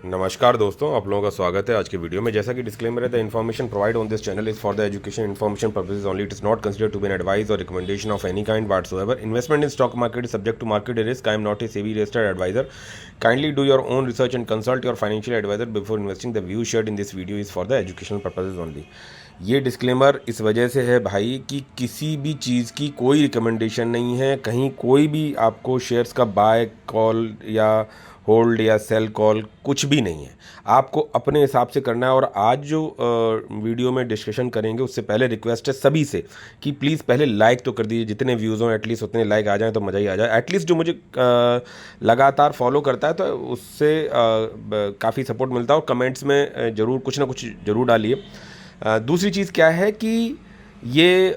नमस्कार दोस्तों, आप लोगों का स्वागत है आज के वीडियो में। जैसा कि डिस्क्लेमर है, the information provide on this channel is for the education information purposes only. It is not considered to be an advice और recommendation of any kind whatsoever. Investment in stock market is subject to market risk. I am not a SEBI registered advisor. Kindly do your own research and consult your financial advisor before investing. The view shared in this video is for the educational purposes only. ये disclaimer इस वजह से है भाई कि किसी भी चीज़ की कोई रिकमेंडेशन नहीं है, कहीं कोई भी आपको शेयर्स का बाय कॉल या होल्ड या सेल कॉल कुछ भी नहीं है। आपको अपने हिसाब से करना है। और आज जो वीडियो में डिस्कशन करेंगे उससे पहले रिक्वेस्ट है सभी से कि प्लीज़ पहले लाइक तो कर दीजिए। जितने व्यूज़ हों एटलीस्ट उतने लाइक आ जाएं तो मज़ा ही आ जाए। एटलीस्ट जो मुझे लगातार फॉलो करता है तो उससे काफ़ी सपोर्ट मिलता है। और कमेंट्स में ज़रूर कुछ ना कुछ ज़रूर डालिए। दूसरी चीज़ क्या है कि ये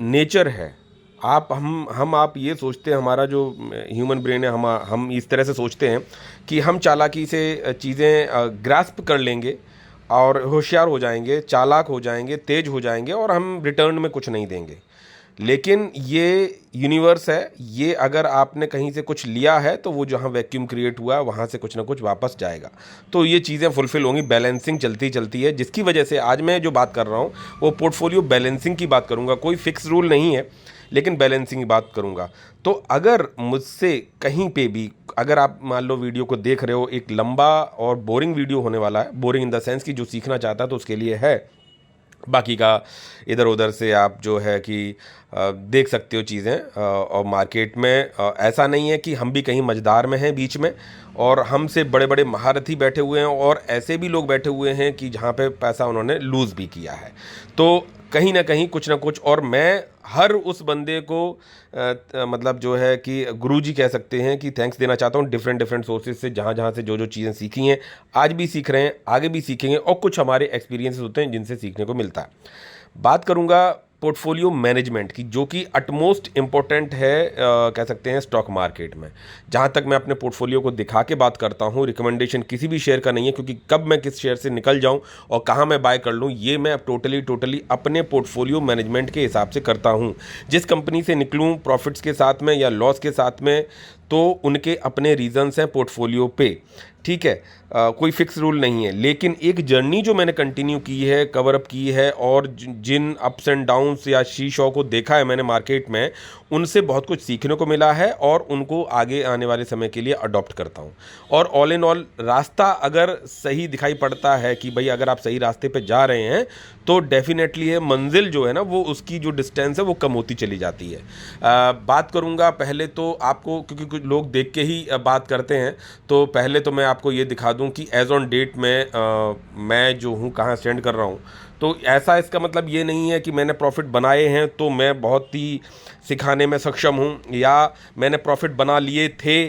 नेचर है। आप ये सोचते हैं, हमारा जो ह्यूमन ब्रेन है, हम इस तरह से सोचते हैं कि हम चालाकी से चीज़ें ग्रास्प कर लेंगे और होशियार हो जाएंगे, चालाक हो जाएंगे, तेज हो जाएंगे और हम रिटर्न में कुछ नहीं देंगे। लेकिन ये यूनिवर्स है, ये अगर आपने कहीं से कुछ लिया है तो वो जहाँ वैक्यूम क्रिएट हुआ है वहाँ से कुछ ना कुछ वापस जाएगा। तो ये चीज़ें फुलफिल होंगी। बैलेंसिंग चलती चलती है, जिसकी वजह से आज मैं जो बात कर रहा हूँ वो पोर्टफोलियो बैलेंसिंग की बात करूँगा। कोई फिक्स रूल नहीं है लेकिन बैलेंसिंग की बात करूँगा। तो अगर मुझसे कहीं पे भी, अगर आप मान लो वीडियो को देख रहे हो, एक लंबा और बोरिंग वीडियो होने वाला है। बोरिंग इन द सेंस कि जो सीखना चाहता है तो उसके लिए है, बाकी का इधर उधर से आप जो है कि देख सकते हो चीज़ें। और मार्केट में ऐसा नहीं है कि हम भी कहीं मझदार में हैं बीच में और हमसे बड़े बड़े महारथी बैठे हुए हैं और ऐसे भी लोग बैठे हुए हैं कि जहाँ पे पैसा उन्होंने लूज़ भी किया है। तो कहीं ना कहीं कुछ ना कुछ, और मैं हर उस बंदे को मतलब जो है कि गुरुजी कह सकते हैं कि थैंक्स देना चाहता हूँ डिफरेंट डिफरेंट सोर्सेज से, जहाँ जहाँ से जो जो चीज़ें सीखी हैं, आज भी सीख रहे हैं, आगे भी सीखेंगे। और कुछ हमारे एक्सपीरियंसेस होते हैं जिनसे सीखने को मिलता है। बात करूँगा पोर्टफोलियो मैनेजमेंट की, जो कि अटमोस्ट इम्पोर्टेंट है कह सकते हैं स्टॉक मार्केट में। जहाँ तक मैं अपने पोर्टफोलियो को दिखा के बात करता हूँ, रिकमेंडेशन किसी भी शेयर का नहीं है, क्योंकि कब मैं किस शेयर से निकल जाऊँ और कहाँ मैं बाय कर लूँ ये मैं अब टोटली अपने पोर्टफोलियो मैनेजमेंट के हिसाब से करता हूँ। जिस कंपनी से निकलूँ प्रॉफिट्स के साथ में या लॉस के साथ में, तो उनके अपने रीजंस हैं पोर्टफोलियो पे, ठीक है। कोई फिक्स रूल नहीं है, लेकिन एक जर्नी जो मैंने कंटिन्यू की है, कवर अप की है, और जिन अप्स एंड डाउन्स या शी शॉ को देखा है मैंने मार्केट में, उनसे बहुत कुछ सीखने को मिला है और उनको आगे आने वाले समय के लिए अडॉप्ट करता हूँ। और ऑल इन ऑल रास्ता अगर सही दिखाई पड़ता है कि भाई अगर आप सही रास्ते पे जा रहे हैं तो डेफिनेटली है मंजिल जो है ना, वो उसकी जो डिस्टेंस है वो कम होती चली जाती है। बात करूँगा पहले तो आपको, क्योंकि कुछ लोग देख के ही बात करते हैं, तो पहले तो मैं आपको ये दिखा दूं कि एज ऑन डेट में मैं जो हूँ कहाँ स्टैंड कर रहा हूँ। तो ऐसा इसका मतलब ये नहीं है कि मैंने प्रॉफिट बनाए हैं तो मैं बहुत ही सिखाने में सक्षम हूँ, या मैंने प्रॉफिट बना लिए थे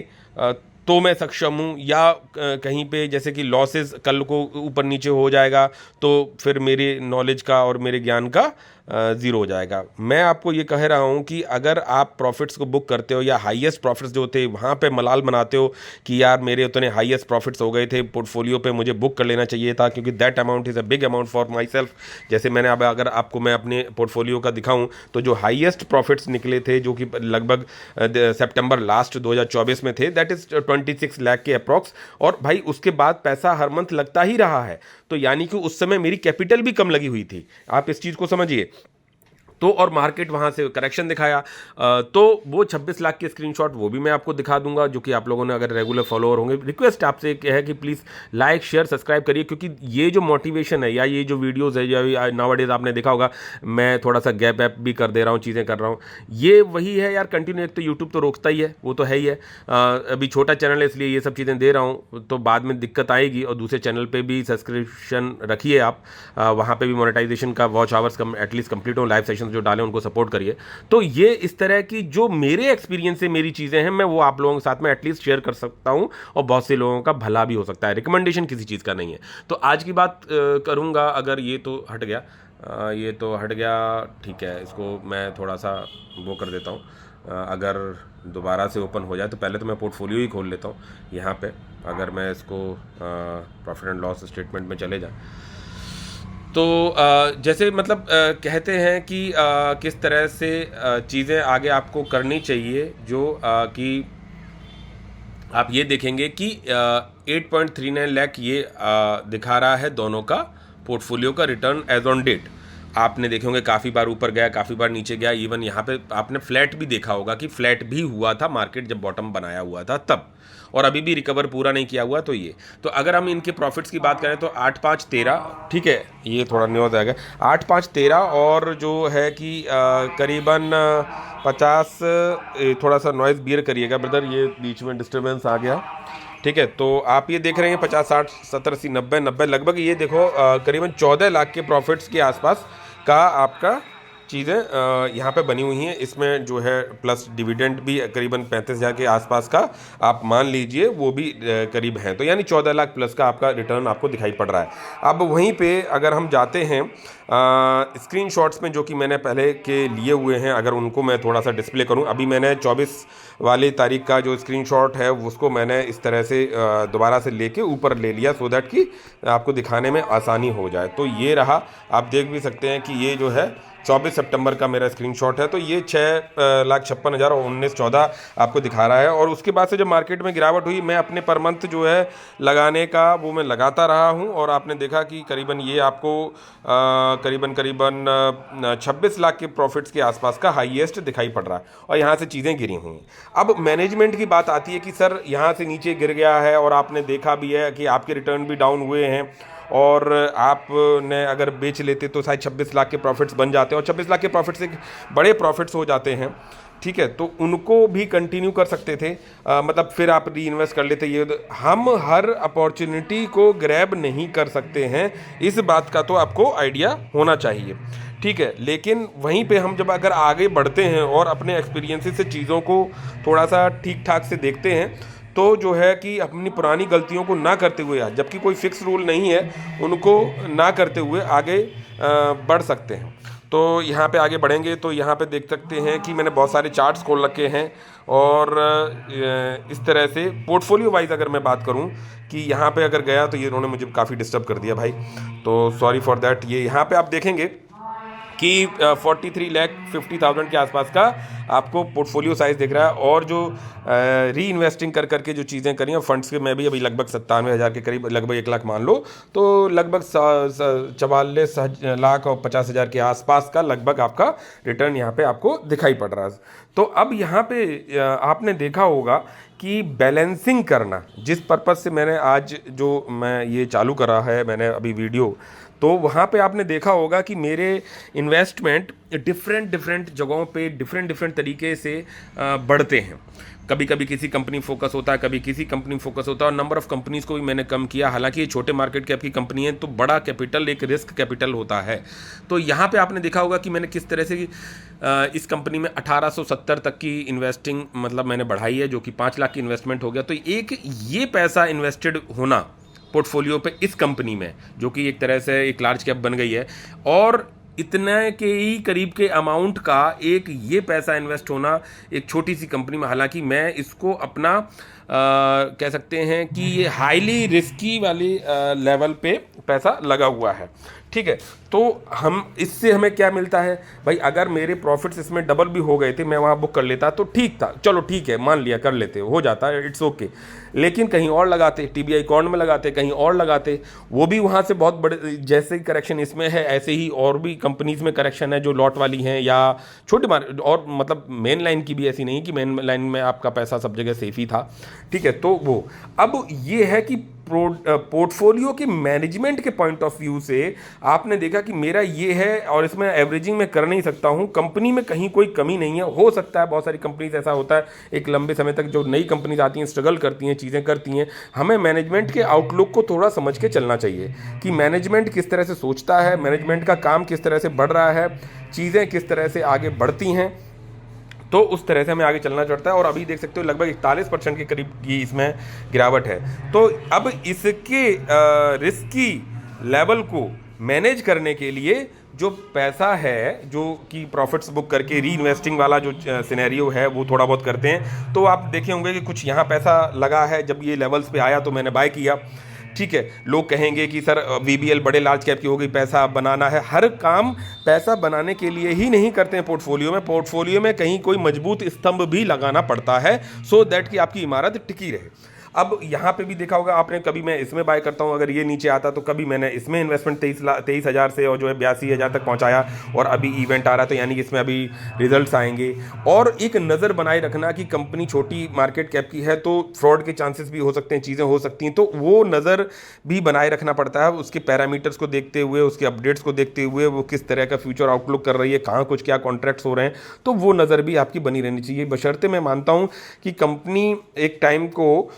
तो मैं सक्षम हूँ, या कहीं पे जैसे कि लॉसेस कल को ऊपर नीचे हो जाएगा तो फिर मेरे नॉलेज का और मेरे ज्ञान का ज़ीरो हो जाएगा। मैं आपको ये कह रहा हूँ कि अगर आप प्रॉफिट्स को बुक करते हो या हाईएस्ट प्रॉफिट्स जो थे वहाँ पे मलाल बनाते हो कि यार मेरे उतने हाईएस्ट प्रॉफिट्स हो गए थे, पोर्टफोलियो पे मुझे बुक कर लेना चाहिए था क्योंकि that amount is a big amount for my self. जैसे मैंने अब अगर आपको मैं अपने पोर्टफोलियो का दिखाऊँ तो जो हाईएस्ट प्रॉफिट्स निकले थे, जो कि लगभग सितंबर लास्ट 2024 में थे, दैट इज़ 26 लाख के अप्रॉक्स। और भाई उसके बाद पैसा हर मंथ लगता ही रहा है, तो यानी कि उस समय मेरी कैपिटल भी कम लगी हुई थी। आप इस चीज़ को समझिए। तो और मार्केट वहाँ से करेक्शन दिखाया, तो वो 26 लाख के स्क्रीनशॉट वो भी मैं आपको दिखा दूंगा, जो कि आप लोगों ने अगर रेगुलर फॉलोअर होंगे। रिक्वेस्ट आपसे है कि प्लीज़ लाइक शेयर सब्सक्राइब करिए, क्योंकि ये जो मोटिवेशन है या ये जो वीडियोज़ है, या नाउअडेज आपने देखा होगा मैं थोड़ा सा गैप ऐप भी कर दे रहा हूँ, चीज़ें कर रहा हूँ, ये वही है यार कंटिन्यू। एक तो यूट्यूब तो रोकता ही है, वो तो है ही है। अभी छोटा चैनल है इसलिए ये सब चीज़ें दे रहा हूँ, तो बाद में दिक्कत आएगी। और दूसरे चैनल पर भी सब्सक्रिप्शन रखिए आप, वहाँ पर भी मोनेटाइजेशन का वॉच आवर्स एटलीस्ट कंप्लीट हो, लाइव सेशन जो डालें उनको सपोर्ट करिए। तो ये इस तरह की जो मेरे एक्सपीरियंस से मेरी चीज़ें हैं, मैं वो आप लोगों के साथ में एटलीस्ट शेयर कर सकता हूं, और बहुत से लोगों का भला भी हो सकता है। रिकमेंडेशन किसी चीज़ का नहीं है। तो आज की बात करूंगा, अगर ये तो हट गया, ये तो हट गया, ठीक है, इसको मैं थोड़ा सा वो कर देता हूँ। अगर दोबारा से ओपन हो जाए तो पहले तो मैं पोर्टफोलियो ही खोल लेता हूँ यहाँ पे। अगर मैं इसको प्रॉफिट एंड लॉस स्टेटमेंट में चले जाए तो जैसे मतलब कहते हैं कि किस तरह से चीज़ें आगे आपको करनी चाहिए, जो कि आप ये देखेंगे कि 8.39 लाख ये दिखा रहा है दोनों का पोर्टफोलियो का रिटर्न एज ऑन डेट। आपने देखे होंगे काफ़ी बार ऊपर गया, काफ़ी बार नीचे गया, इवन यहाँ पे आपने फ्लैट भी देखा होगा कि फ्लैट भी हुआ था मार्केट जब बॉटम बनाया हुआ था तब, और अभी भी रिकवर पूरा नहीं किया हुआ। तो ये, तो अगर हम इनके प्रॉफिट्स की बात करें तो 8-5-13, ठीक है, ये थोड़ा न्यूज़ आएगा, 8-5-13 और जो है कि करीबन 50, थोड़ा सा नॉइज़ बियर करिएगा ब्रदर, ये बीच में डिस्टर्बेंस आ गया, ठीक है। तो आप ये देख रहे हैं 50, 60, 70, 80, 90 लगभग, ये देखो करीबन 14 लाख के प्रॉफिट्स के आसपास का आपका चीज़ें यहाँ पे बनी हुई हैं। इसमें जो है प्लस डिविडेंड भी करीबन 35,000 के आसपास का आप मान लीजिए, वो भी करीब हैं, तो यानी 14 लाख प्लस का आपका रिटर्न आपको दिखाई पड़ रहा है। अब वहीं पे अगर हम जाते हैं स्क्रीनशॉट्स में जो कि मैंने पहले के लिए हुए हैं, अगर उनको मैं थोड़ा सा डिस्प्ले करूं, अभी मैंने 24 वाली तारीख का जो स्क्रीनशॉट है उसको मैंने इस तरह से दोबारा से लेके ऊपर ले लिया सो दैट कि आपको दिखाने में आसानी हो जाए। तो ये रहा, आप देख भी सकते हैं कि ये जो है 24 सितंबर का मेरा स्क्रीनशॉट है, तो ये 6,56,000 और 19-14 आपको दिखा रहा है। और उसके बाद से जब मार्केट में गिरावट हुई, मैं अपने पर मंथ जो है लगाने का वो मैं लगाता रहा हूं, और आपने देखा कि करीबन ये आपको करीबन 26 लाख के प्रॉफिट्स के आसपास का हाईएस्ट दिखाई पड़ रहा है, और यहाँ से चीज़ें गिरी हुई हैं। अब मैनेजमेंट की बात आती है कि सर यहाँ से नीचे गिर गया है, और आपने देखा भी है कि आपके रिटर्न भी डाउन हुए हैं, और आपने अगर बेच लेते तो शायद 26 लाख के प्रॉफिट्स बन जाते हैं, और 26 लाख के प्रॉफिट्स एक बड़े प्रॉफिट्स हो जाते हैं, ठीक है। तो उनको भी कंटिन्यू कर सकते थे, मतलब फिर आप री इन्वेस्ट कर लेते। ये हम हर अपॉर्चुनिटी को ग्रैब नहीं कर सकते हैं, इस बात का तो आपको आइडिया होना चाहिए, ठीक है। लेकिन वहीं पे हम जब अगर आगे बढ़ते हैं और अपने एक्सपीरियंसेस से चीज़ों को थोड़ा सा ठीक ठाक से देखते हैं, तो जो है कि अपनी पुरानी गलतियों को ना करते हुए, जबकि कोई फिक्स रूल नहीं है, उनको ना करते हुए आगे बढ़ सकते हैं। तो यहाँ पे आगे बढ़ेंगे तो यहाँ पे देख सकते हैं कि मैंने बहुत सारे चार्ट्स खोल रखे हैं, और इस तरह से पोर्टफोलियो वाइज अगर मैं बात करूँ कि यहाँ पे अगर गया तो ये इन्होंने मुझे काफ़ी डिस्टर्ब कर दिया भाई, तो सॉरी फॉर दैट। ये यहाँ पे आप देखेंगे कि 43,50,000 के आसपास का आपको पोर्टफोलियो साइज़ दिख रहा है, और जो री इन्वेस्टिंग कर करके जो चीज़ें करी हैं फंड्स के, मैं भी अभी लगभग 97,000 के करीब, लगभग 1 लाख मान लो, तो लगभग 44 लाख और 50,000 के आसपास का लगभग आपका रिटर्न यहाँ पे आपको दिखाई पड़ रहा है। तो अब यहाँ पे आपने देखा होगा कि बैलेंसिंग करना, जिस पर्पज़ से मैंने आज जो मैं ये चालू करा है मैंने अभी वीडियो, तो वहाँ पे आपने देखा होगा कि मेरे इन्वेस्टमेंट डिफरेंट जगहों पे डिफरेंट तरीके से बढ़ते हैं। कभी कभी किसी कंपनी फोकस होता है, कभी किसी कंपनी फोकस होता है, और नंबर ऑफ़ कंपनीज़ को भी मैंने कम किया। हालांकि ये छोटे मार्केट कैप की कंपनी है, तो बड़ा कैपिटल एक रिस्क कैपिटल होता है। तो यहाँ पे आपने देखा होगा कि मैंने किस तरह से इस कंपनी में 1870 तक की इन्वेस्टिंग मतलब मैंने बढ़ाई है, जो कि 5 लाख की इन्वेस्टमेंट हो गया। तो एक ये पैसा इन्वेस्टेड होना पोर्टफोलियो पे इस कंपनी में, जो कि एक तरह से एक लार्ज कैप बन गई है, और इतने के ही करीब के अमाउंट का एक ये पैसा इन्वेस्ट होना एक छोटी सी कंपनी में, हालांकि मैं इसको अपना कह सकते हैं कि ये हाईली रिस्की वाली लेवल पे पैसा लगा हुआ है, ठीक है। तो हम इससे हमें क्या मिलता है भाई, अगर मेरे प्रॉफिट्स इसमें डबल भी हो गए थे, मैं वहाँ बुक कर लेता तो ठीक था, चलो ठीक है, मान लिया, कर लेते, हो जाता है, इट्स ओके। लेकिन कहीं और लगाते, TBI कॉर्न में लगाते, कहीं और लगाते, वो भी वहाँ से बहुत बड़े, जैसे करेक्शन इसमें है ऐसे ही और भी कंपनीज में करेक्शन है जो लॉट वाली हैं या छोटे मार्केट, और मतलब मेन लाइन की भी ऐसी नहीं कि मेन लाइन में आपका पैसा सब जगह सेफ ही था, ठीक है। तो वो अब ये है कि पोर्टफोलियो के मैनेजमेंट के पॉइंट ऑफ व्यू से आपने देखा कि मेरा ये है, और इसमें एवरेजिंग में कर नहीं सकता हूँ, कंपनी में कहीं कोई कमी नहीं है। हो सकता है बहुत सारी कंपनीज ऐसा होता है, एक लंबे समय तक जो नई कंपनीज आती हैं स्ट्रगल करती हैं, चीज़ें करती हैं। हमें मैनेजमेंट के आउटलुक को थोड़ा समझ के चलना चाहिए कि मैनेजमेंट किस तरह से सोचता है, मैनेजमेंट का काम किस तरह से बढ़ रहा है, चीज़ें किस तरह से आगे बढ़ती हैं, तो उस तरह से हमें आगे चलना पड़ता है। और अभी देख सकते हो लगभग 41% के करीब की इसमें गिरावट है। तो अब इसके रिस्की लेवल को मैनेज करने के लिए जो पैसा है, जो कि प्रॉफिट्स बुक करके री इन्वेस्टिंग वाला जो सिनेरियो है वो थोड़ा बहुत करते हैं। तो आप देखे होंगे कि कुछ यहाँ पैसा लगा है, जब ये लेवल्स पे आया तो मैंने बाय किया, ठीक है, लोग कहेंगे कि सर वीबीएल बड़े लार्ज कैप की हो गई, पैसा बनाना है। हर काम पैसा बनाने के लिए ही नहीं करते हैं पोर्टफोलियो में कहीं कोई मजबूत स्तंभ भी लगाना पड़ता है, सो दैट कि आपकी इमारत टिकी रहे। अब यहाँ पे भी देखा होगा आपने, कभी मैं इसमें बाय करता हूँ अगर ये नीचे आता, तो कभी मैंने इसमें इन्वेस्टमेंट 23,000 से और जो है 82,000 तक पहुँचाया, और अभी इवेंट आ रहा है तो यानी कि इसमें अभी रिजल्ट्स आएंगे। और एक नज़र बनाए रखना कि कंपनी छोटी मार्केट कैप की है तो फ्रॉड के चांसेस भी हो सकते हैं, चीज़ें हो सकती हैं, तो वो नज़र भी बनाए रखना पड़ता है, उसके पैरामीटर्स को देखते हुए, उसके अपडेट्स को देखते हुए, वो किस तरह का फ्यूचर आउटलुक कर रही है, कहाँ कुछ क्या कॉन्ट्रैक्ट्स हो रहे हैं, तो वो नज़र भी आपकी बनी रहनी चाहिए। बशर्ते मैं मानता हूँ कि कंपनी एक टाइम को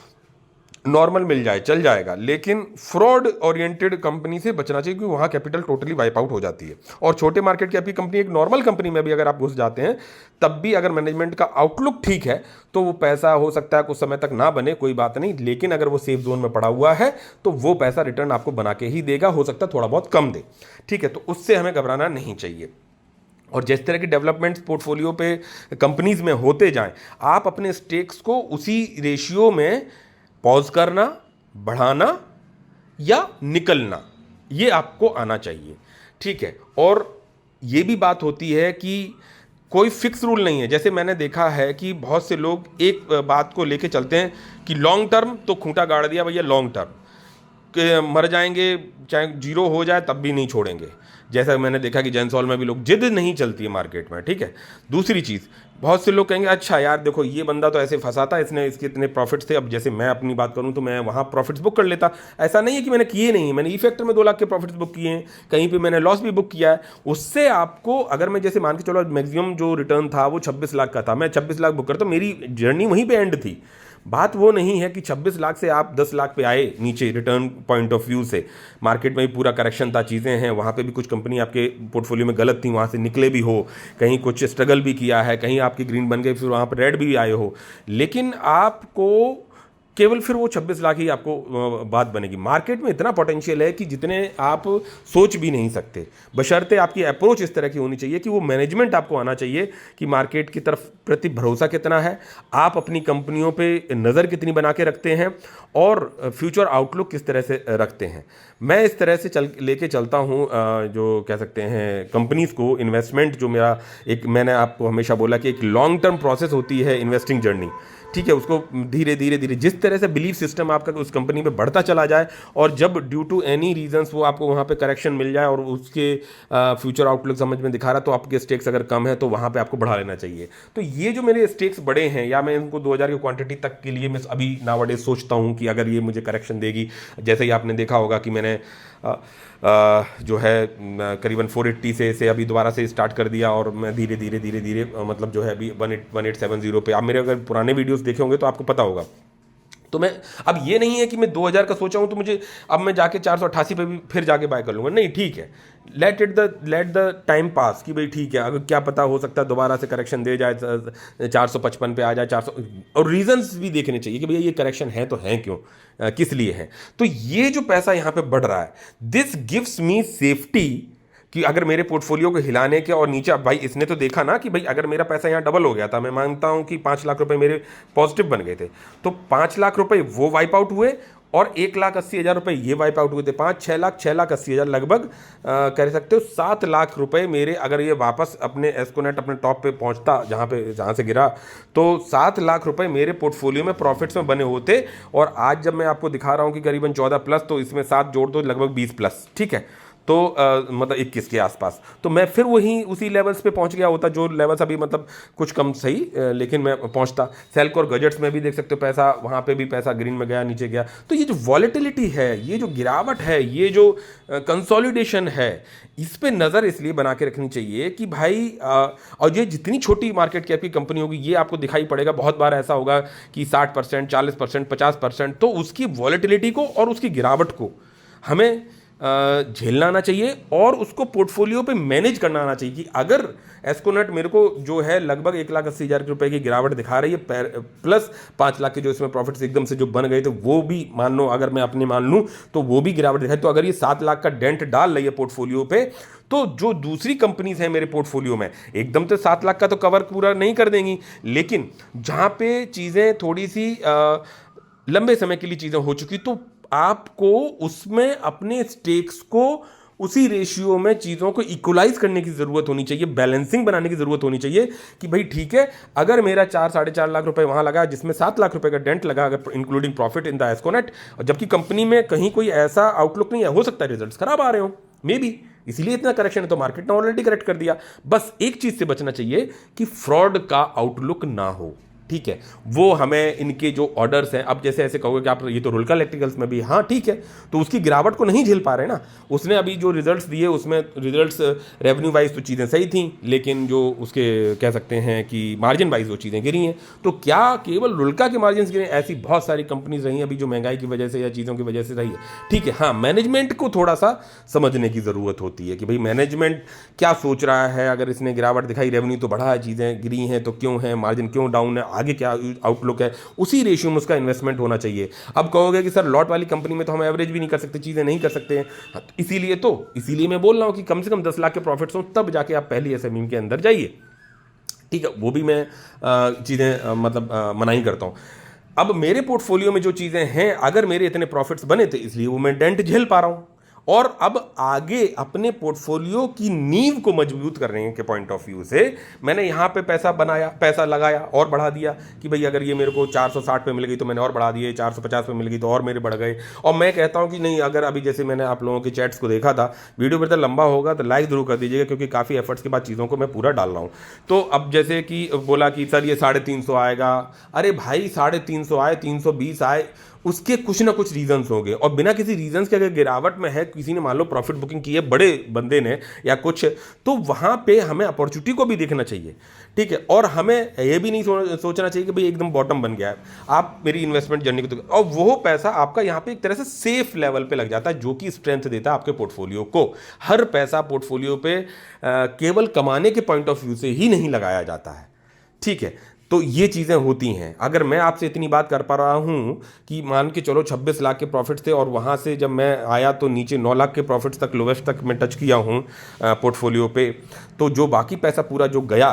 नॉर्मल मिल जाए चल जाएगा, लेकिन फ्रॉड ओरिएंटेड कंपनी से बचना चाहिए क्योंकि वहाँ कैपिटल टोटली वाइप आउट हो जाती है। और छोटे मार्केट कैप की कंपनी, एक नॉर्मल कंपनी में भी अगर आप घुस जाते हैं तब भी अगर मैनेजमेंट का आउटलुक ठीक है तो वो पैसा हो सकता है कुछ समय तक ना बने, कोई बात नहीं, लेकिन अगर वो सेफ जोन में पड़ा हुआ है तो वो पैसा रिटर्न आपको बना के ही देगा, हो सकता है थोड़ा बहुत कम दे, ठीक है, तो उससे हमें घबराना नहीं चाहिए। और जिस तरह के डेवलपमेंट्स पोर्टफोलियो पे कंपनीज में होते जाएं, आप अपने स्टेक्स को उसी रेशियो में पॉज करना, बढ़ाना या निकलना, ये आपको आना चाहिए, ठीक है। और ये भी बात होती है कि कोई फिक्स रूल नहीं है। जैसे मैंने देखा है कि बहुत से लोग एक बात को लेके चलते हैं कि लॉन्ग टर्म तो खूंटा गाड़ दिया भैया, लॉन्ग टर्म के मर जाएंगे, चाहे जीरो हो जाए तब भी नहीं छोड़ेंगे। जैसा मैंने देखा कि जेंसॉल में भी लोग, जिद नहीं चलती है मार्केट में, ठीक है। दूसरी चीज़, बहुत से लोग कहेंगे अच्छा यार देखो ये बंदा तो ऐसे फंसा था, इसने इसके इतने प्रॉफिट्स थे, अब जैसे मैं अपनी बात करूं तो मैं वहाँ प्रॉफिट्स बुक कर लेता। ऐसा नहीं है कि मैंने किए नहीं, मैंने ई फैक्टर में 2 लाख के प्रॉफिट्स बुक किए हैं, कहीं पे मैंने लॉस भी बुक किया है। उससे आपको, अगर मैं जैसे मान के चलो मैक्सिमम जो रिटर्न था वो 26 लाख का था, मैं 26 लाख बुक करता, मेरी जर्नी वहीं पर एंड थी। बात वो नहीं है कि 26 लाख से आप 10 लाख पे आए नीचे रिटर्न पॉइंट ऑफ व्यू से, मार्केट में भी पूरा करेक्शन था, चीज़ें हैं, वहाँ पे भी कुछ कंपनी आपके पोर्टफोलियो में गलत थी, वहाँ से निकले भी हो, कहीं कुछ स्ट्रगल भी किया है, कहीं आपकी ग्रीन बन गई फिर वहाँ पर रेड भी आए हो, लेकिन आपको केवल फिर वो 26 लाख ही आपको बात बनेगी। मार्केट में इतना पोटेंशियल है कि जितने आप सोच भी नहीं सकते, बशर्ते आपकी अप्रोच इस तरह की होनी चाहिए कि वो मैनेजमेंट आपको आना चाहिए कि मार्केट की तरफ प्रति भरोसा कितना है, आप अपनी कंपनियों पे नज़र कितनी बना के रखते हैं और फ्यूचर आउटलुक किस तरह से रखते हैं। मैं इस तरह से लेके चलता हूँ जो कह सकते हैं कंपनीज़ को, इन्वेस्टमेंट जो मेरा एक, मैंने आपको हमेशा बोला कि एक लॉन्ग टर्म प्रोसेस होती है इन्वेस्टिंग जर्नी, ठीक है। उसको धीरे धीरे धीरे जिस तरह से बिलीफ सिस्टम आपका उस कंपनी पे बढ़ता चला जाए, और जब ड्यू टू एनी रीजंस वो आपको वहाँ पे करेक्शन मिल जाए और उसके फ्यूचर आउटलुक समझ में दिखा रहा, तो आपके स्टेक्स अगर कम है तो वहाँ पे आपको बढ़ा लेना चाहिए। तो ये जो मेरे स्टेक्स बड़े हैं, या मैं इनको 2000 की क्वांटिटी तक के लिए मैं अभी नावडे सोचता हूँ कि अगर ये मुझे करेक्शन देगी, जैसे ही आपने देखा होगा कि मैंने जो है करीबन 480 से अभी दोबारा से स्टार्ट कर दिया, और मैं धीरे धीरे मतलब जो है अभी 1870 पे, आप मेरे अगर पुराने वीडियोस देखे होंगे तो आपको पता होगा। तो मैं, अब ये नहीं है कि मैं 2000 का सोचा हूँ तो मुझे अब मैं जाके 488 पे भी फिर जाके बाय कर लूँगा, नहीं, ठीक है, लेट द टाइम पास कि भाई ठीक है, अगर क्या पता हो सकता है दोबारा से करेक्शन दे जाए, 455 पे आ जाए, 400, और रीजंस भी देखने चाहिए कि भैया ये करेक्शन है तो है क्यों, किस लिए है। तो ये जो पैसा यहाँ पे बढ़ रहा है, दिस गिव्स मी सेफ्टी कि अगर मेरे पोर्टफोलियो को हिलाने के, और नीचे अब भाई इसने तो देखा ना कि भाई अगर मेरा पैसा यहाँ डबल हो गया था, मैं मानता हूँ कि 5 लाख रुपए मेरे पॉजिटिव बन गए थे, तो 5 लाख रुपए वो वाइप आउट हुए और 1,80,000 रुपए ये वाइप आउट हुए थे। 6 लाख 80,000 लगभग कह सकते हो 7 लाख रुपए मेरे, अगर ये वापस अपने एस्कोनेट अपने टॉप पे पहुंचता जहाँ से गिरा, तो 7 लाख रुपए मेरे पोर्टफोलियो में प्रॉफिट्स में बने होते। और आज जब मैं आपको दिखा रहा हूँ कि करीबन 14 प्लस, तो इसमें 7 जोड़ दो लगभग 20 प्लस, ठीक है, तो मतलब 21 के आसपास, तो मैं फिर वहीं उसी लेवल्स पे पहुंच गया होता, जो लेवल्स अभी मतलब कुछ कम सही, लेकिन मैं पहुंचता। सेल्को और गजेट्स में भी देख सकते हो पैसा, वहां पे भी पैसा ग्रीन में गया, नीचे गया। तो ये जो वॉलेटिलिटी है, ये जो गिरावट है, ये जो कंसोलिडेशन है, इस पे नज़र इसलिए बना के रखनी चाहिए कि भाई और ये जितनी छोटी मार्केट कैप की कंपनी होगी, ये आपको दिखाई पड़ेगा। बहुत बार ऐसा होगा कि 60%, 40%, 50%, तो उसकी वॉलेटिलिटी को और उसकी गिरावट को हमें झेलना आना चाहिए और उसको पोर्टफोलियो पे मैनेज करना आना चाहिए। कि अगर एस्कोनेट मेरे को जो है लगभग 1,80,000 रुपए की गिरावट दिखा रही है, प्लस 5 लाख के जो इसमें प्रॉफिट्स एकदम से जो बन गए थे वो भी मान लो, अगर मैं अपने मान लूँ तो वो भी गिरावट दिखाई, तो अगर ये 7 लाख का डेंट डाल रही है पोर्टफोलियो पे, तो जो दूसरी कंपनीज हैं मेरे पोर्टफोलियो में एकदम तो 7 लाख का तो कवर पूरा नहीं कर देंगी, लेकिन जहाँ पे चीज़ें थोड़ी सी लंबे समय के लिए चीज़ें हो चुकी, तो आपको उसमें अपने स्टेक्स को उसी रेशियो में चीज़ों को इक्वलाइज करने की ज़रूरत होनी चाहिए, बैलेंसिंग बनाने की ज़रूरत होनी चाहिए कि भाई ठीक है, अगर मेरा 4-4.5 लाख रुपए वहाँ लगा जिसमें 7 लाख रुपए का डेंट लगा, अगर इंक्लूडिंग प्रॉफिट इन द एस्कोनेट, जबकि कंपनी में कहीं कोई ऐसा आउटलुक नहीं है, हो सकता है रिजल्ट्स खराब आ रहे हो मे बी, इसीलिए इतना करेक्शन है, तो मार्केट ने ऑलरेडी करेक्ट कर दिया। बस एक चीज़ से बचना चाहिए कि फ्रॉड का आउटलुक ना हो, ठीक है। वो हमें इनके जो ऑर्डर्स हैं, अब जैसे ऐसे कहोगे कि आप ये तो रुल्का इलेक्ट्रिकल्स में भी, हाँ ठीक है, तो उसकी गिरावट को नहीं झेल पा रहे ना। उसने अभी जो रिजल्ट्स दिए उसमें रिजल्ट्स रेवेन्यू वाइज तो चीज़ें सही थी, लेकिन जो उसके कह सकते हैं कि मार्जिन वाइज वो चीज़ें गिरी हैं। तो क्या केवल रुल्का के मार्जिन गिरे? ऐसी बहुत सारी कंपनीज रही हैं अभी जो महंगाई की वजह से या चीज़ों की वजह से रही है, ठीक है। हाँ, मैनेजमेंट को थोड़ा सा समझने की ज़रूरत होती है कि भाई मैनेजमेंट क्या सोच रहा है। अगर इसने गिरावट दिखाई, रेवेन्यू तो बढ़ा है, चीज़ें गिरी हैं, तो क्यों है, मार्जिन क्यों डाउन है, आगे क्या आउटलुक है, उसी रेशियो में उसका इन्वेस्टमेंट होना चाहिए। अब कहोगे कि सर लॉट वाली कंपनी में तो हम एवरेज भी नहीं कर सकते, चीज़ें नहीं कर सकते हैं, हाँ, इसीलिए मैं बोल रहा हूं कि कम से कम 10 लाख के प्रॉफिट्स हो तब जाके आप पहली एसएमई के अंदर जाइए, ठीक है। वो भी मैं चीज़ें मतलब मना ही करता हूं। अब मेरे पोर्टफोलियो में जो चीज़ें हैं, अगर मेरे इतने प्रॉफिट्स बने थे इसलिए वो मैं डेंट झेल पा रहा हूं, और अब आगे अपने पोर्टफोलियो की नींव को मजबूत करने के पॉइंट ऑफ व्यू से मैंने यहाँ पे पैसा लगाया और बढ़ा दिया कि भाई अगर ये मेरे को 460 पे मिल गई तो मैंने और बढ़ा दिए, 450 पे मिल गई तो और मेरे बढ़ गए। और मैं कहता हूँ कि नहीं, अगर अभी जैसे मैंने आप लोगों के चैट्स को देखा था, वीडियो बेहतर लंबा होगा तो लाइक जरूर कर दीजिएगा, क्योंकि काफ़ी एफर्ट्स के बाद चीज़ों को मैं पूरा डाल रहा हूँ। तो अब जैसे कि बोला कि सर ये 350 आएगा, अरे भाई 350 आए, 320 आए, उसके कुछ ना कुछ रीजंस होंगे, और बिना किसी रीजंस के अगर गिरावट में है, किसी ने मान लो प्रॉफिट बुकिंग की है बड़े बंदे ने या कुछ, तो वहां पे हमें अपॉर्चुनिटी को भी देखना चाहिए, ठीक है। और हमें यह भी नहीं सोचना चाहिए कि भाई एकदम बॉटम बन गया है, आप मेरी इन्वेस्टमेंट जर्नी को, और वो पैसा आपका यहाँ पे एक तरह से सेफ लेवल पे लग जाता है, जो कि स्ट्रेंथ देता है आपके पोर्टफोलियो को। हर पैसा पोर्टफोलियो पे केवल कमाने के पॉइंट ऑफ व्यू से ही नहीं लगाया जाता है, ठीक है। तो ये चीज़ें होती हैं। अगर मैं आपसे इतनी बात कर पा रहा हूँ कि मान के चलो 26 लाख के प्रॉफिट्स थे, और वहाँ से जब मैं आया तो नीचे 9 लाख के प्रॉफिट्स तक, लोवेस्ट तक मैं टच किया हूँ पोर्टफोलियो पे, तो जो बाकी पैसा पूरा जो गया,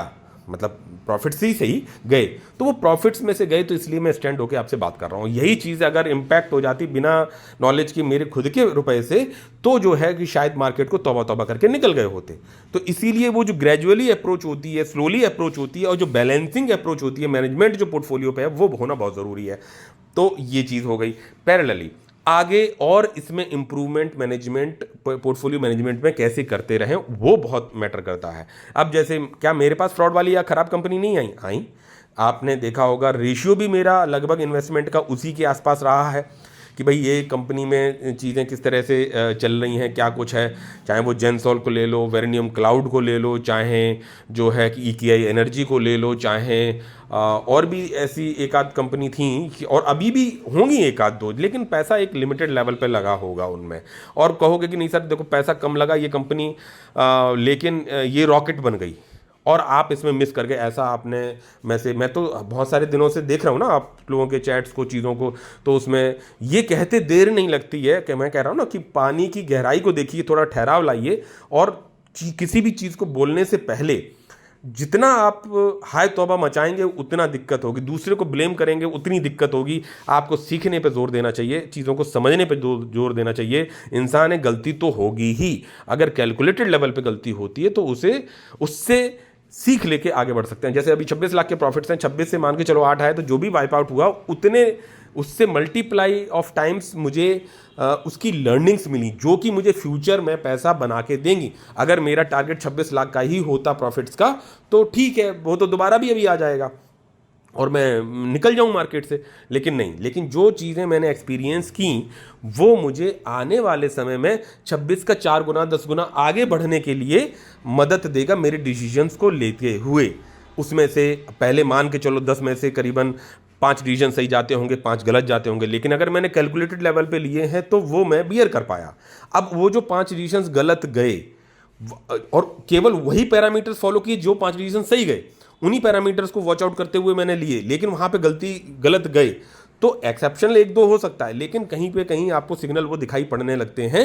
मतलब प्रॉफिट्स ही सही गए, तो वो प्रॉफिट्स में से गए, तो इसलिए मैं स्टैंड होकर आपसे बात कर रहा हूँ। यही चीज़ अगर इम्पैक्ट हो जाती बिना नॉलेज के मेरे खुद के रुपए से, तो जो है कि शायद मार्केट को तौबा तौबा करके निकल गए होते। तो इसीलिए वो जो ग्रेजुअली अप्रोच होती है, स्लोली अप्रोच होती है, और जो बैलेंसिंग अप्रोच होती है, मैनेजमेंट जो पोर्टफोलियो पे है, वो होना बहुत ज़रूरी है। तो ये चीज़ हो गई। पैरेलली आगे और इसमें इंप्रूवमेंट मैनेजमेंट, पोर्टफोलियो मैनेजमेंट में कैसे करते रहें, वो बहुत मैटर करता है। अब जैसे क्या मेरे पास फ्रॉड वाली या खराब कंपनी नहीं आई, आपने देखा होगा रेशियो भी मेरा लगभग इन्वेस्टमेंट का उसी के आसपास रहा है कि भाई ये कंपनी में चीज़ें किस तरह से चल रही हैं, क्या कुछ है। चाहे वो जेनसॉल को ले लो, वेरिनियम क्लाउड को ले लो, चाहे जो है कि EKI एनर्जी को ले लो, चाहे और भी ऐसी एक आध कंपनी थी, और अभी भी होंगी एक आध दो, लेकिन पैसा एक लिमिटेड लेवल पे लगा होगा उनमें। और कहोगे कि नहीं सर देखो पैसा कम लगा ये कंपनी, लेकिन ये रॉकेट बन गई और आप इसमें मिस कर गए, ऐसा आपने मैं तो बहुत सारे दिनों से देख रहा हूँ ना आप लोगों के चैट्स को, चीज़ों को, तो उसमें ये कहते देर नहीं लगती है कि मैं कह रहा हूँ ना कि पानी की गहराई को देखिए, थोड़ा ठहराव लाइए, और किसी भी चीज़ को बोलने से पहले जितना आप हाय तौबा मचाएंगे उतना दिक्कत होगी, दूसरे को ब्लेम करेंगे उतनी दिक्कत होगी। आपको सीखने पे जोर देना चाहिए, चीज़ों को समझने पे जोर देना चाहिए। इंसान है, गलती तो होगी ही, अगर कैलकुलेटेड लेवल पे गलती होती है तो उससे सीख लेके आगे बढ़ सकते हैं। जैसे अभी 26 लाख के प्रॉफिट्स हैं, 26 से मान के चलो 8 आए, तो जो भी वाइप आउट हुआ उतने उससे मल्टीप्लाई ऑफ टाइम्स मुझे उसकी लर्निंग्स मिली, जो कि मुझे फ्यूचर में पैसा बना के देंगी। अगर मेरा टारगेट 26 लाख का ही होता प्रॉफिट्स का तो ठीक है, वो तो दोबारा भी अभी आ जाएगा और मैं निकल जाऊं मार्केट से, लेकिन नहीं। लेकिन जो चीज़ें मैंने एक्सपीरियंस की वो मुझे आने वाले समय में 26 का 4 गुना 10 गुना आगे बढ़ने के लिए मदद देगा मेरे डिसीजंस को लेते हुए। उसमें से पहले मान के चलो 10 में से करीबन 5 डिसीजन सही जाते होंगे, 5 गलत जाते होंगे, लेकिन अगर मैंने कैलकुलेटेड लेवल पे लिए हैं तो वो मैं बियर कर पाया। अब वो जो 5 डिसीजन गलत गए और केवल वही पैरामीटर्स फॉलो किए जो 5 डिसीजन सही गए, उन्हीं पैरामीटर्स को वॉच आउट करते हुए मैंने लिए, लेकिन वहां पे गलत गए, तो एक्सेप्शनल एक दो हो सकता है, लेकिन कहीं पे कहीं आपको सिग्नल वो दिखाई पड़ने लगते हैं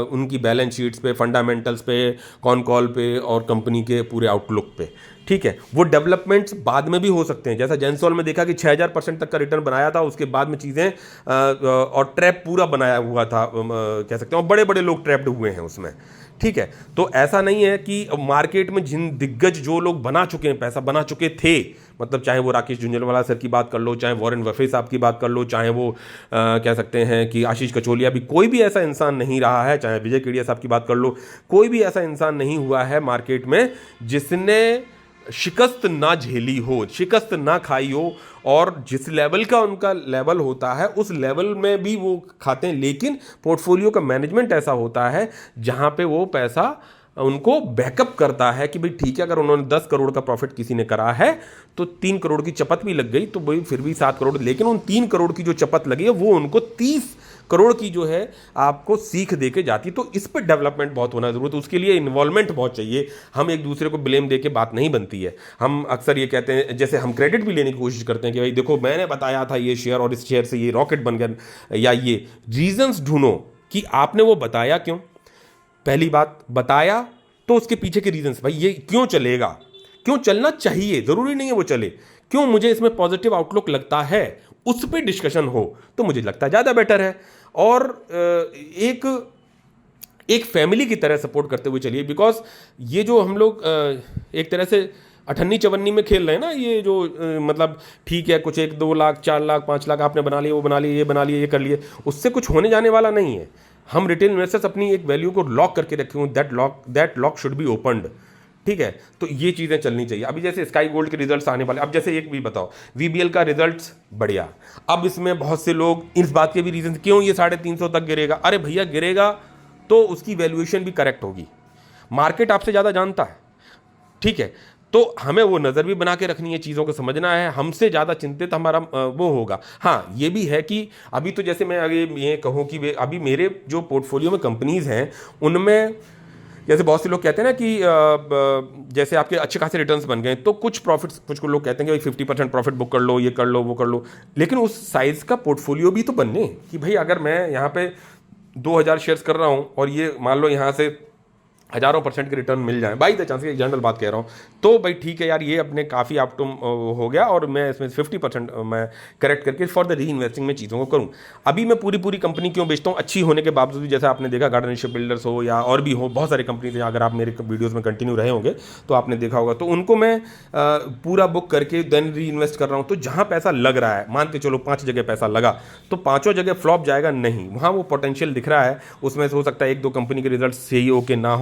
उनकी बैलेंस शीट्स पे, फंडामेंटल्स पे, कॉन कॉल पे और कंपनी के पूरे आउटलुक पे। ठीक है, वो डेवलपमेंट्स बाद में भी हो सकते हैं, जैसा जेंसॉल में देखा कि 6000% तक का रिटर्न बनाया था, उसके बाद में चीज़ें और ट्रैप पूरा बनाया हुआ था, कह सकते हैं, और बड़े बड़े लोग ट्रैप्ड हुए हैं उसमें। ठीक है, तो ऐसा नहीं है कि मार्केट में जिन दिग्गज जो लोग बना चुके हैं, पैसा बना चुके थे, मतलब चाहे वो राकेश झुंझुनवाला सर की बात कर लो, चाहे वॉरेन बफेट साहब की बात कर लो, चाहे वो कह सकते हैं कि आशीष कचोलिया, भी कोई भी ऐसा इंसान नहीं रहा है, चाहे विजय केडिया साहब की बात कर लो, कोई भी ऐसा इंसान नहीं हुआ है मार्केट में जिसने शिकस्त ना झेली हो, शिकस्त ना खाई हो, और जिस लेवल का उनका लेवल होता है उस लेवल में भी वो खाते हैं। लेकिन पोर्टफोलियो का मैनेजमेंट ऐसा होता है जहां पे वो पैसा उनको बैकअप करता है कि भाई ठीक है, अगर उन्होंने 10 करोड़ का प्रॉफिट किसी ने करा है तो 3 करोड़ की चपत भी लग गई तो भाई फिर भी 7 करोड़, लेकिन उन 3 करोड़ की जो चपत लगी है वो उनको 30 करोड़ की जो है आपको सीख दे के जाती। तो इस पर डेवलपमेंट बहुत होना जरूरत है, उसके लिए इन्वॉल्वमेंट बहुत चाहिए। हम एक दूसरे को ब्लेम दे के बात नहीं बनती है। हम अक्सर ये कहते हैं, जैसे हम क्रेडिट भी लेने की कोशिश करते हैं कि भाई देखो मैंने बताया था ये शेयर और इस शेयर से ये रॉकेट बन गया, या ये रीजंस ढूंढो कि आपने वो बताया क्यों। पहली बात, बताया तो उसके पीछे के रीजंस, भाई ये क्यों चलेगा, क्यों चलना चाहिए, जरूरी नहीं है वो चले, क्यों मुझे इसमें पॉजिटिव आउटलुक लगता है, उस पर डिस्कशन हो तो मुझे लगता है ज़्यादा बेटर है। और एक फैमिली की तरह सपोर्ट करते हुए चलिए, बिकॉज ये जो हम लोग एक तरह से अठन्नी चवन्नी में खेल रहे हैं ना, ये जो मतलब ठीक है कुछ 1-2 लाख 4 लाख 5 लाख आपने बना लिए, वो बना लिए, ये बना लिए, ये कर लिए, उससे कुछ होने जाने वाला नहीं है। हम रिटेल इन्वेस्टर्स अपनी एक वैल्यू को लॉक करके रखे हुए, that lock should be opened. ठीक है, तो ये चीज़ें चलनी चाहिए। अभी जैसे स्काई गोल्ड के रिजल्ट्स आने वाले, अब जैसे एक भी बताओ, वीबीएल का रिजल्ट्स बढ़िया, अब इसमें बहुत से लोग इस बात के भी रीजन, क्यों ये 350 तक गिरेगा, अरे भैया गिरेगा तो उसकी वैल्यूएशन भी करेक्ट होगी, मार्केट आपसे ज़्यादा जानता है। ठीक है, तो हमें वो नज़र भी बना के रखनी है, चीज़ों को समझना है, हमसे ज़्यादा चिंतित हमारा वो होगा। हाँ ये भी है कि अभी तो जैसे मैं आगे ये कहूँ कि अभी मेरे जो पोर्टफोलियो में कंपनीज़ हैं उनमें जैसे बहुत से लोग कहते हैं ना कि जैसे आपके अच्छे खासे रिटर्न्स बन गए तो कुछ प्रॉफिट्स, कुछ लोग कहते हैं कि 50% प्रॉफिट बुक कर लो, ये कर लो, वो कर लो, लेकिन उस साइज़ का पोर्टफोलियो भी तो बनने कि भाई अगर मैं यहाँ पे 2000 शेयर्स कर रहा हूँ और ये मान लो यहाँ से हज़ारों % के रिटर्न मिल जाए, बाई द चांस, एक जनरल बात कह रहा हूँ, तो भाई ठीक है यार, ये अपने काफ़ी आप तुम हो गया और मैं इसमें 50% मैं करेक्ट करके फॉर द री इन्वेस्टिंग में चीज़ों को करूँ। अभी मैं पूरी कंपनी क्यों बेचता हूँ, अच्छी होने के बावजूद भी, जैसा आपने देखा गार्डन शिप बिल्डर्स हो या और भी हो, बहुत सारी कंपनीज हैं, अगर आप मेरे वीडियोज़ में कंटिन्यू रहे होंगे तो आपने देखा होगा, तो उनको मैं पूरा बुक करके देन री इन्वेस्ट कर रहा हूँ। तो जहाँ पैसा लग रहा है, मान के चलो 5 जगह पैसा लगा तो 5 जगह फ्लॉप जाएगा नहीं, वहाँ वो पोटेंशियल दिख रहा है, उसमें से हो सकता है 1-2 कंपनी के रिजल्ट सही हो के ना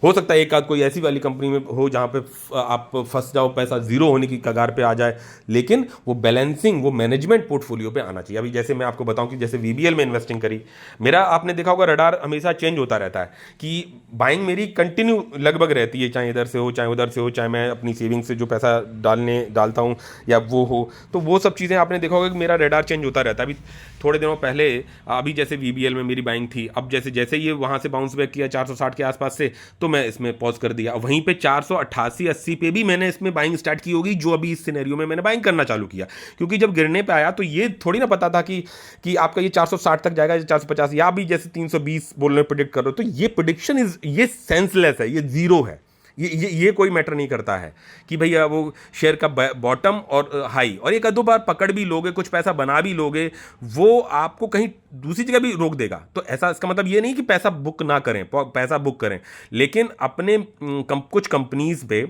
हो सकता है एक आध कोई ऐसी वाली कंपनी में हो जहां पे आप फंस जाओ, पैसा जीरो होने की कगार पे आ जाए, लेकिन वो बैलेंसिंग, वो मैनेजमेंट पोर्टफोलियो पे आना चाहिए। अभी जैसे मैं आपको बताऊं कि जैसे वीबीएल में इन्वेस्टिंग करी, मेरा आपने देखा होगा रडार हमेशा चेंज होता रहता है कि बाइंग मेरी कंटिन्यू लगभग रहती है, चाहे इधर से हो चाहे उधर से हो, चाहे मैं अपनी सेविंग से जो पैसा डालता हूँ या वो हो, तो वो सब चीज़ें आपने देखा होगा कि मेरा रडार चेंज होता रहता है। अभी थोड़े दिनों पहले अभी जैसे वीबीएल में मेरी बाइंग थी, अब जैसे जैसे ये वहाँ से बाउंस बैक किया 460 के आसपास से, तो मैं इसमें पॉज कर दिया। वहीं पे 488-80 पे भी मैंने इसमें बाइंग स्टार्ट की होगी, जो अभी इस सिनेरियो में मैंने बाइंग करना चालू किया, क्योंकि जब गिरने पे आया तो ये थोड़ी ना पता था कि आपका ये 460 तक जाएगा, 450, या भी जैसे 320 बोलने प्रिडिक्ट कर रहे हो, तो ये प्रिडिक्शन ये सेंसलेस है, ये जीरो है। ये कोई मैटर नहीं करता है कि भैया वो शेयर का बॉटम और हाई, और एक आधो बार पकड़ भी लोगे, कुछ पैसा बना भी लोगे, वो आपको कहीं दूसरी जगह भी रोक देगा। तो ऐसा, इसका मतलब ये नहीं कि पैसा बुक ना करें, पैसा बुक करें, लेकिन अपने कुछ कंपनीज पे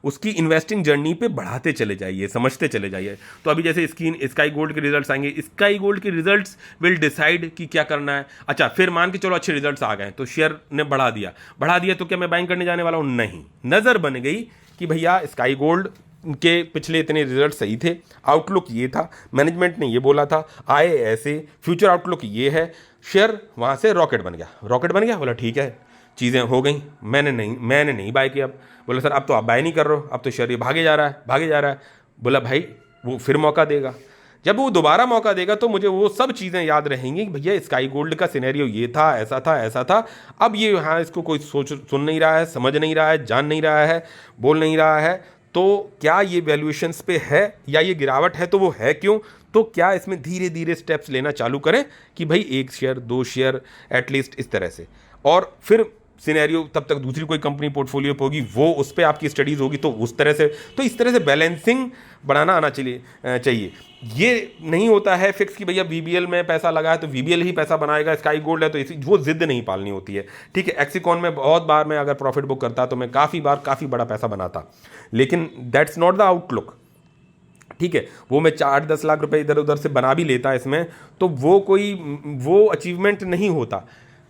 उसकी इन्वेस्टिंग जर्नी पे बढ़ाते चले जाइए, समझते चले जाइए। तो अभी जैसे स्काई गोल्ड के रिजल्ट्स आएंगे, स्काई गोल्ड के रिजल्ट्स विल डिसाइड कि क्या करना है। अच्छा, फिर मान के चलो अच्छे रिजल्ट्स आ गए तो शेयर ने बढ़ा दिया तो क्या मैं बाइंग करने जाने वाला हूँ? नहीं। नज़र बन गई कि भैया स्काई गोल्ड के पिछले इतने रिजल्ट सही थे, आउटलुक ये था, मैनेजमेंट ने ये बोला था, आए ऐसे, फ्यूचर आउटलुक ये है, शेयर वहाँ से रॉकेट बन गया। बोला ठीक है, चीज़ें हो गई, मैंने नहीं बाय किया। बोला सर अब तो आप बाय नहीं कर रहे हो, अब तो शेयर ये भागे जा रहा है। बोला भाई वो फिर मौका देगा, जब वो दोबारा मौका देगा तो मुझे वो सब चीज़ें याद रहेंगी कि भैया स्काई गोल्ड का सिनेरियो ये था, ऐसा था। अब ये यहाँ इसको कोई सुन नहीं रहा है, समझ नहीं रहा है, जान नहीं रहा है, बोल नहीं रहा है, तो क्या ये वैल्यूएशंस पे है या ये गिरावट है, तो वो है क्यों? तो क्या इसमें धीरे धीरे स्टेप्स लेना चालू करें कि भाई 1 शेयर 2 शेयर एटलीस्ट इस तरह से, और फिर सिनेरियो तब तक दूसरी कोई कंपनी पोर्टफोलियो पे होगी, वो उस पर आपकी स्टडीज़ होगी, तो उस तरह से, तो इस तरह से बैलेंसिंग बढ़ाना आना चाहिए। ये नहीं होता है फिक्स कि भैया वीबीएल में पैसा लगा है तो वीबीएल ही पैसा बनाएगा, स्काई गोल्ड है तो इसी, वो जिद नहीं पालनी होती है। ठीक है, एक्सिकॉन में बहुत बार मैं अगर प्रॉफिट बुक करता तो मैं काफ़ी बार काफ़ी बड़ा पैसा बनाता, लेकिन दैट्स नॉट द आउटलुक। ठीक है, वो मैं 4-10 लाख रुपए इधर उधर से बना भी लेता इसमें, तो वो अचीवमेंट नहीं होता।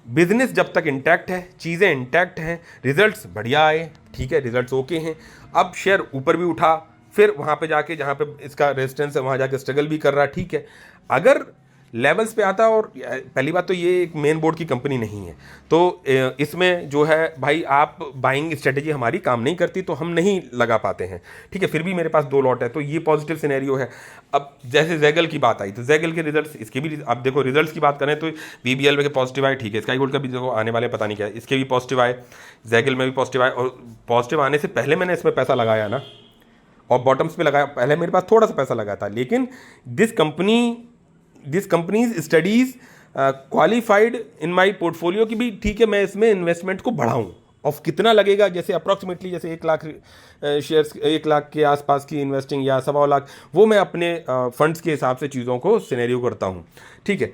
बिजनेस जब तक इंटैक्ट है, चीज़ें इंटैक्ट हैं, रिजल्ट्स बढ़िया आए, ठीक है, रिजल्ट्स ओके हैं, अब शेयर ऊपर भी उठा, फिर वहाँ पे जाके जहाँ पे इसका रेजिस्टेंस है वहाँ जाके स्ट्रगल भी कर रहा है, ठीक है। अगर लेवल्स पे आता, और पहली बात तो ये एक मेन बोर्ड की कंपनी नहीं है, तो इसमें जो है भाई आप बाइंग स्ट्रेटेजी हमारी काम नहीं करती, तो हम नहीं लगा पाते हैं, ठीक है। फिर भी मेरे पास 2 लॉट है, तो ये पॉजिटिव सिनेरियो है। अब जैसे जैगल की बात आई, तो जैगल के रिजल्ट्स, इसके भी आप देखो रिजल्ट्स की बात करें तो वीबीएल के पॉजिटिव आए, ठीक है, स्काई गोल्ड का भी देखो आने वाले पता नहीं क्या है, इसके भी पॉजिटिव आए, जैगल में भी पॉजिटिव आए, और पॉजिटिव आने से पहले मैंने इसमें पैसा लगाया ना, और बॉटम्स पे लगाया, पहले मेरे पास थोड़ा सा पैसा लगा था, लेकिन this companies studies qualified in my portfolio की भी, ठीक है, मैं इसमें इन्वेस्टमेंट को बढ़ाऊँ, और कितना लगेगा, जैसे अप्रॉक्सीमेटली जैसे 1 लाख शेयर्स, 1 लाख के आसपास की इन्वेस्टिंग या 1.25 लाख, वो मैं अपने फंड्स के हिसाब से चीज़ों को सिनेरियो करता हूँ, ठीक है।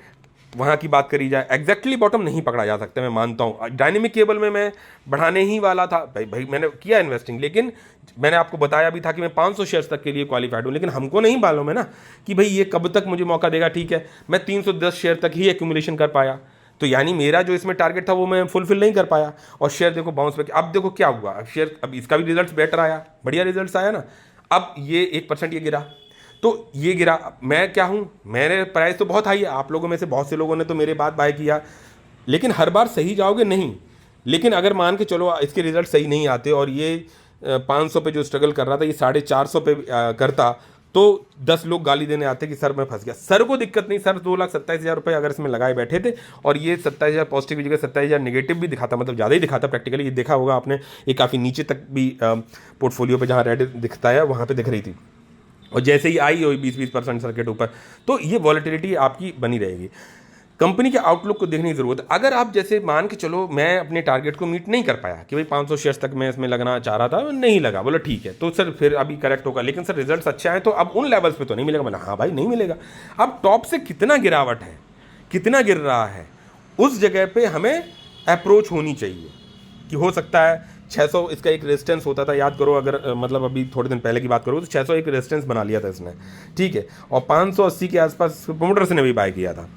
वहाँ की बात करी जाए, एग्जैक्टली बॉटम नहीं पकड़ा जा सकता, मैं मानता हूँ। डायनेमिक केबल में मैं बढ़ाने ही वाला था भाई मैंने किया इन्वेस्टिंग, लेकिन मैंने आपको बताया भी था कि मैं 500 शेयर्स तक के लिए क्वालिफाइड हूँ, लेकिन हमको नहीं मालूम है ना कि भाई ये कब तक मुझे मौका देगा, ठीक है। मैं 310 शेयर तक ही एक्यूमुलेशन कर पाया, तो यानी मेरा जो इसमें टारगेट था वो मैं फुलफिल नहीं कर पाया, और शेयर देखो बाउंस बैक। अब देखो क्या हुआ, अब शेयर, अब इसका भी रिजल्ट बेटर आया, बढ़िया रिजल्ट आया ना, अब ये 1% ये गिरा, तो ये गिरा, मैं क्या हूँ, मेरे प्राइस तो बहुत हाई है, आप लोगों में से बहुत से लोगों ने तो मेरे बाद बाय किया, लेकिन हर बार सही जाओगे नहीं। लेकिन अगर मान के चलो इसके रिजल्ट सही नहीं आते, और ये 500 पे जो स्ट्रगल कर रहा था ये 450 पे करता, तो 10 लोग गाली देने आते कि सर मैं फंस गया। सर को दिक्कत नहीं, सर 2,27,000 रुपये अगर इसमें लगाए बैठे थे, और ये 27,000 पॉजिटिव की जगह 27,000 नेगेटिव भी दिखाता, मतलब ज़्यादा ही दिखाता प्रैक्टिकली, ये देखा होगा आपने, ये काफ़ी नीचे तक भी पोर्टफोलियो पे जहाँ रेड दिखता है वहाँ पे दिख रही थी, और जैसे ही आई हो 20% सर्किट ऊपर, तो ये वॉलेटिलिटी आपकी बनी रहेगी। कंपनी के आउटलुक को देखने की जरूरत है। अगर आप जैसे मान के चलो मैं अपने टारगेट को मीट नहीं कर पाया कि भाई 500 शेयर्स तक मैं इसमें लगना चाह रहा था, नहीं लगा, बोला ठीक है, तो सर फिर अभी करेक्ट होगा, लेकिन सर रिजल्ट्स अच्छे आए तो अब उन लेवल्स पे तो नहीं मिलेगा। मैंने हाँ भाई नहीं मिलेगा। अब टॉप से कितना गिरावट है, कितना गिर रहा है, उस जगह पे हमें अप्रोच होनी चाहिए कि हो सकता है 600 इसका एक रेजिस्टेंस होता था, याद करो, अगर मतलब अभी थोड़े दिन पहले की बात करो तो 600 एक रेजिस्टेंस बना लिया था इसने, ठीक है, और 580 के आसपास प्रोमोटर्स ने भी बाय किया था,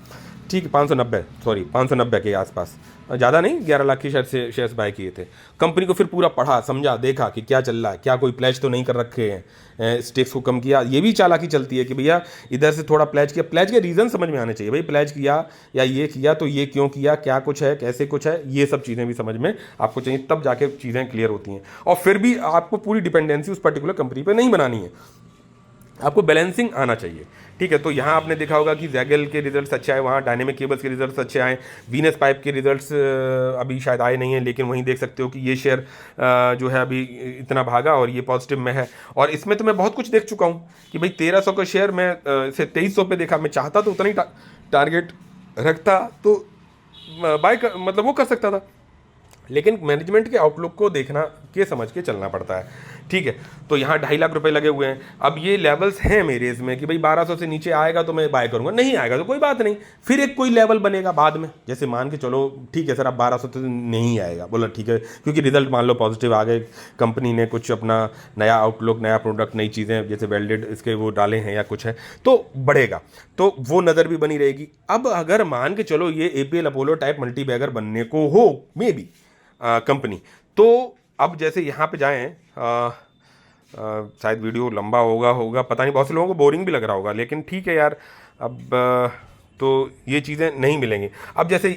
ठीक है, 590 के आसपास, ज़्यादा नहीं, 11 लाख की शेयर्स बाय किए थे। कंपनी को फिर पूरा पढ़ा, समझा, देखा कि क्या चल रहा है, क्या कोई प्लेज तो नहीं कर रखे हैं, स्टेक्स को कम किया। ये भी चालाकी चलती है कि भैया इधर से थोड़ा प्लेज किया, प्लेज के रीज़न समझ में आने चाहिए, भाई प्लेज किया या ये किया तो ये क्यों किया, क्या कुछ है, कैसे कुछ है, ये सब चीज़ें भी समझ में आपको चाहिए, तब जाके चीज़ें क्लियर होती हैं। और फिर भी आपको पूरी डिपेंडेंसी उस पर्टिकुलर कंपनी पर नहीं बनानी है, आपको बैलेंसिंग आना चाहिए, ठीक है। तो यहाँ आपने देखा होगा कि जैगल के रिजल्ट्स अच्छे आए, वहाँ डायनेमिक केबल्स के रिजल्ट्स अच्छे आए, वीनस पाइप के रिजल्ट्स अभी शायद आए नहीं हैं, लेकिन वहीं देख सकते हो कि ये शेयर जो है अभी इतना भागा और ये पॉजिटिव में है। और इसमें तो मैं बहुत कुछ देख चुका हूँ कि भाई 1300 का शेयर मैं से 2300 पे देखा, मैं चाहता तो उतना ही टारगेट रखता तो बाय मतलब वो कर सकता था, लेकिन मैनेजमेंट के आउटलुक को देखना के समझ के चलना पड़ता है, ठीक है। तो यहाँ 2.5 लाख रुपए लगे हुए हैं। अब ये लेवल्स हैं मेरे इसमें कि भाई 1200 से नीचे आएगा तो मैं बाय करूंगा, नहीं आएगा तो कोई बात नहीं, फिर एक कोई लेवल बनेगा बाद में, जैसे मान के चलो ठीक है सर अब 1200 तो नहीं आएगा, बोला ठीक है, क्योंकि रिजल्ट मान लो पॉजिटिव आ गए, कंपनी ने कुछ अपना नया आउटलुक, नया प्रोडक्ट, नई चीज़ें जैसे वेल्डेड इसके वो डाले हैं या कुछ है तो बढ़ेगा, तो वो नज़र भी बनी रहेगी। अब अगर मान के चलो ये APL अपोलो टाइप मल्टीबैगर बनने को हो मे बी कंपनी, तो अब जैसे यहाँ पे जाएं, शायद वीडियो लंबा होगा पता नहीं, बहुत से लोगों को बोरिंग भी लग रहा होगा, लेकिन ठीक है यार, अब तो ये चीज़ें नहीं मिलेंगी। अब जैसे